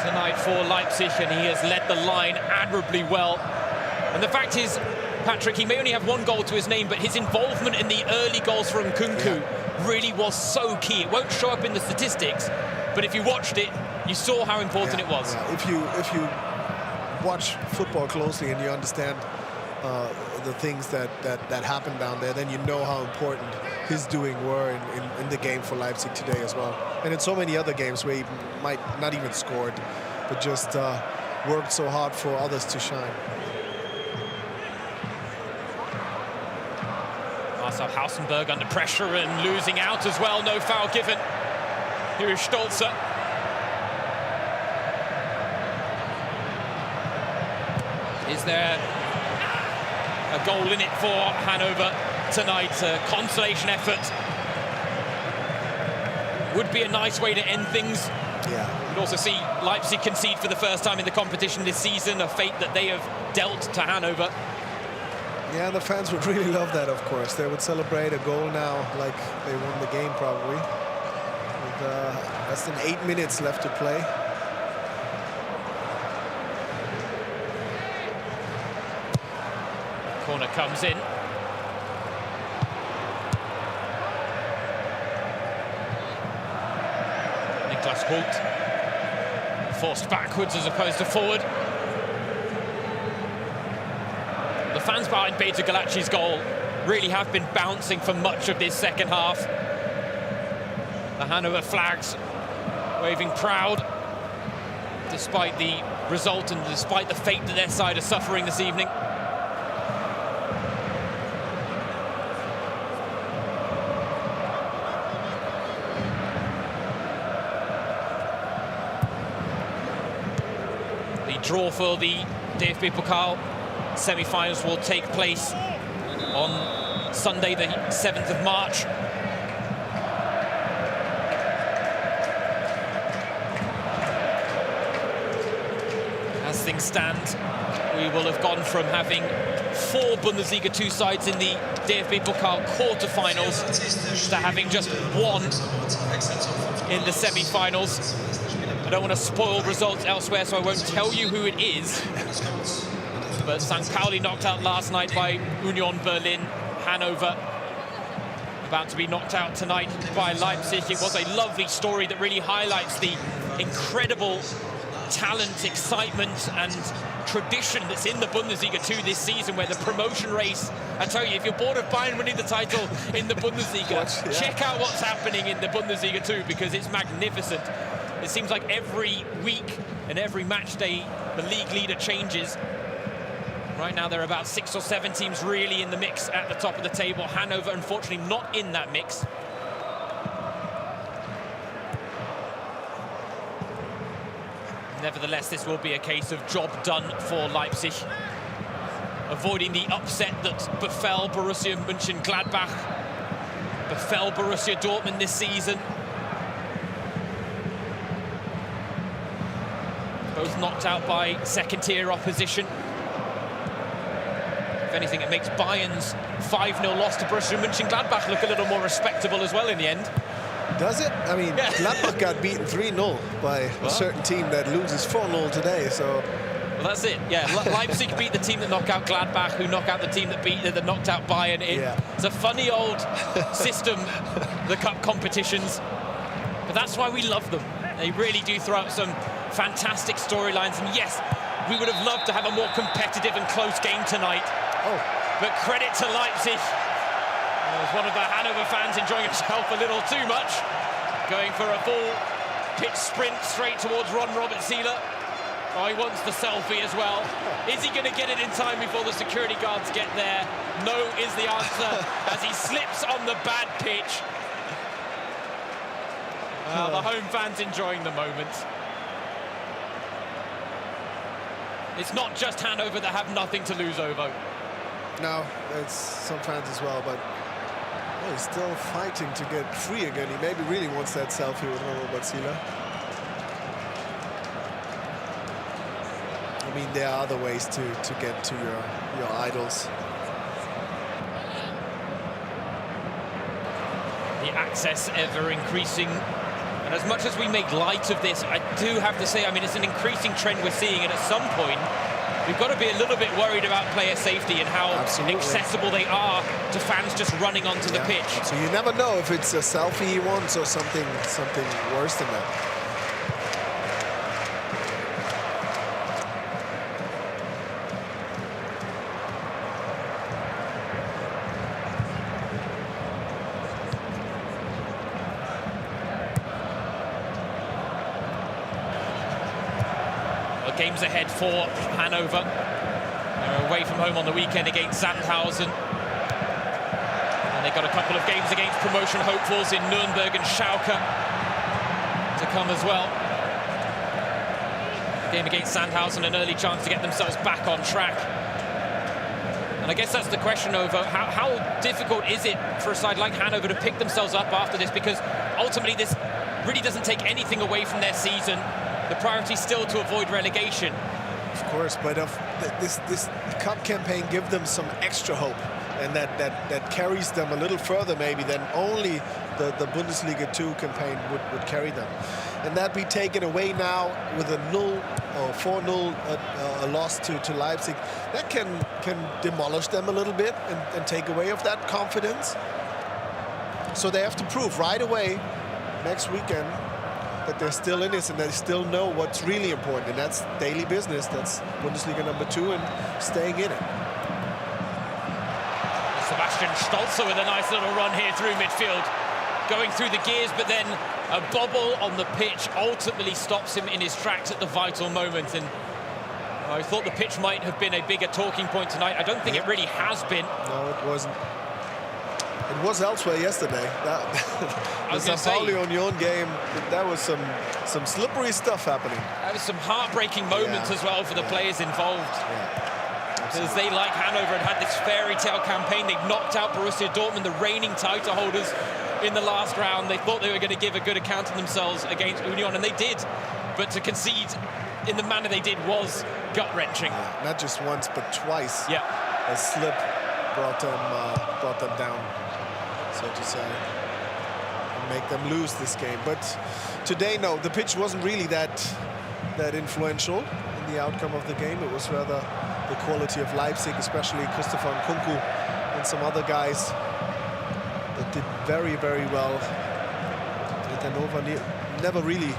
tonight for Leipzig, and he has led the line admirably well. And the fact is, Patrick, he may only have 1 goal to his name, but his involvement in the early goals from Nkunku really was so key. It won't show up in the statistics, but if you watched it, you saw how important it was. Yeah. If you watch football closely and you understand the things that happened down there, then you know how important his doing were in the game for Leipzig today as well. And in so many other games where he might not even scored, but just worked so hard for others to shine. Marcel Hausenberg under pressure and losing out as well. No foul given. Here is Stolzer. Is there a goal in it for Hannover tonight? A consolation effort would be a nice way to end things. Yeah. We'd also see Leipzig concede for the first time in the competition this season, a fate that they have dealt to Hannover. Yeah, the fans would really love that, of course. They would celebrate a goal now like they won the game, probably. With less than 8 minutes left to play. Corner comes in. Niklas Hult forced backwards as opposed to forward. The fans behind Peter Galacci's goal really have been bouncing for much of this second half. The Hannover flags waving proud despite the result and despite the fate that their side are suffering this evening. The draw for the DFB-Pokal semi-finals will take place on Sunday, the 7th of March. As things stand, we will have gone from having 4 Bundesliga 2 sides in the DFB-Pokal quarter-finals to having just 1 in the semi-finals. I don't want to spoil results elsewhere, so I won't tell you who it is. But St. Pauli knocked out last night by Union Berlin. Hannover about to be knocked out tonight by Leipzig. It was a lovely story that really highlights the incredible talent, excitement and tradition that's in the Bundesliga 2 this season, where the promotion race, I tell you, if you're bored of Bayern winning the title in the Bundesliga, check out what's happening in the Bundesliga 2, because it's magnificent. It seems like every week and every match day, the league leader changes. Right now, there are about 6 or 7 teams really in the mix at the top of the table. Hannover, unfortunately, not in that mix. Nevertheless, this will be a case of job done for Leipzig, avoiding the upset that befell Borussia Mönchengladbach, befell Borussia Dortmund this season. Both knocked out by second-tier opposition. If anything, it makes Bayern's 5-0 loss to Borussia Mönchengladbach look a little more respectable as well in the end. Does it? I mean, yeah. Gladbach got beaten 3-0 by a certain team that loses 4-0 today, so... Well, that's it, yeah. Leipzig beat the team that knocked out Gladbach, who knocked out the team that knocked out Bayern. It's a funny old system, the cup competitions, but that's why we love them. They really do throw up some fantastic storylines, and yes, we would have loved to have a more competitive and close game tonight. But credit to Leipzig. There's one of the Hannover fans enjoying himself a little too much, going for a full pitch sprint straight towards Robert Seeler. Oh, he wants the selfie as well. Is he going to get it in time before the security guards get there? No is the answer, as he slips on the bad pitch. The home fans enjoying the moment. It's not just Hannover that have nothing to lose over. No, it's some fans as well, but he's still fighting to get free again. He maybe really wants that selfie with Robert Seeler. I mean, there are other ways to get to your idols. The access ever increasing. And as much as we make light of this, I do have to say, I mean, it's an increasing trend we're seeing, and at some point, we've got to be a little bit worried about player safety and how Absolutely. accessible they are to fans just running onto the pitch. So you never know if it's a selfie he wants or something worse than that. Games ahead for Hannover. They're away from home on the weekend against Sandhausen. And they've got a couple of games against promotion hopefuls in Nuremberg and Schalke to come as well. Game against Sandhausen, an early chance to get themselves back on track. And I guess that's the question over how difficult is it for a side like Hannover to pick themselves up after this, because ultimately this really doesn't take anything away from their season. The priority is still to avoid relegation. Of course, but this cup campaign gives them some extra hope, and that carries them a little further maybe than only the Bundesliga 2 campaign would carry them. And that be taken away now with a 4-0 loss to Leipzig, that can demolish them a little bit and take away of that confidence. So they have to prove right away next weekend that they're still in this and they still know what's really important, and that's daily business. That's Bundesliga number 2 and staying in it. Sebastian Stolzer with a nice little run here through midfield, going through the gears, but then a bobble on the pitch ultimately stops him in his tracks at the vital moment. And I thought the pitch might have been a bigger talking point tonight. I don't think it really has been. No, it wasn't. It was elsewhere yesterday. The Sao Paulo Union game, that was some slippery stuff happening. That was some heartbreaking moments as well for the players involved. Because they, like Hannover, had this fairy tale campaign. They knocked out Borussia Dortmund, the reigning title holders, in the last round. They thought they were going to give a good account of themselves against Union, and they did. But to concede in the manner they did was gut-wrenching. Yeah, not just once, but twice. Yeah. A slip brought them down, so to say, and make them lose this game. But today, no, the pitch wasn't really that influential in the outcome of the game. It was rather the quality of Leipzig, especially Christopher Nkunku and some other guys that did very, very well. And Hannover never really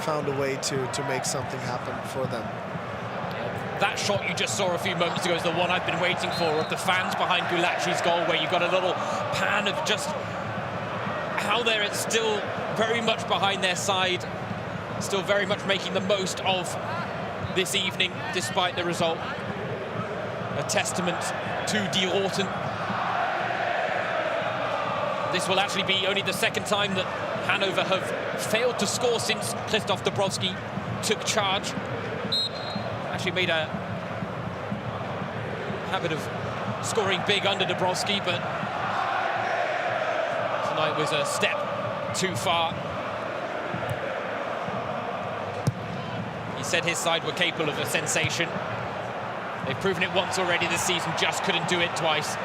found a way to make something happen for them. That shot you just saw a few moments ago is the one I've been waiting for, of the fans behind Gulacsi's goal, where you got a little pan of just how they're still very much behind their side, still very much making the most of this evening, despite the result. A testament to Die Roten. This will actually be only the second time that Hannover have failed to score since Christoph Dabrowski took charge. Actually made a habit of scoring big under Dabrowski, but tonight was a step too far. He said his side were capable of a sensation. They've proven it once already this season, just couldn't do it twice.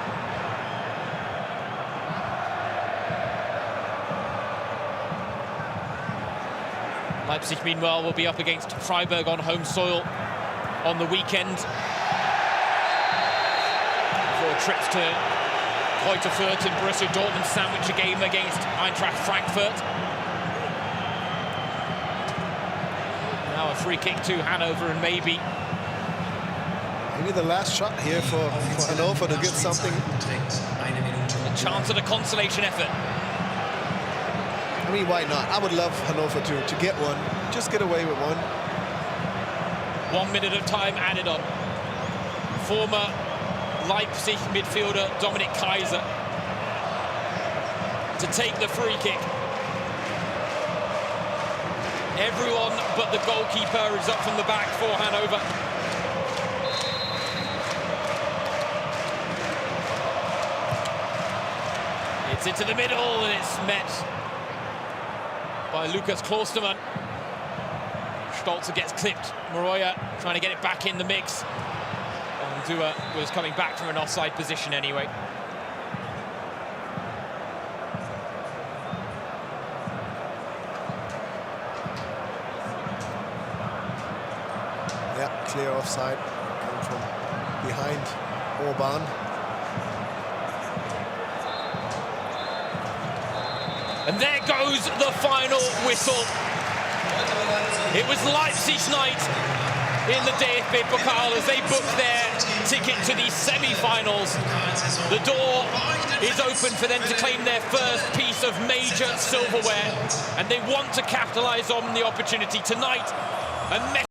Leipzig, meanwhile, will be up against Freiburg on home soil on the weekend. Before trips to Greuther Fürth and Borussia Dortmund sandwich a game against Eintracht Frankfurt. Now a free kick to Hannover, and maybe the last shot here for Hannover to get something. A chance at a consolation effort. I mean, why not? I would love Hannover to get one. Just get away with one. 1 minute of time added on. Former Leipzig midfielder Dominik Kaiser to take the free kick. Everyone but the goalkeeper is up from the back for Hannover. It's into the middle, and it's met by Lukas Klostermann. Stolzer gets clipped. Moroya trying to get it back in the mix. Dua was coming back from an offside position anyway. Yeah, clear offside. from behind Orban. And there goes the final whistle. It was Leipzig's night in the DFB-Pokal as they booked their ticket to the semi-finals. The door is open for them to claim their first piece of major silverware, and they want to capitalize on the opportunity tonight. And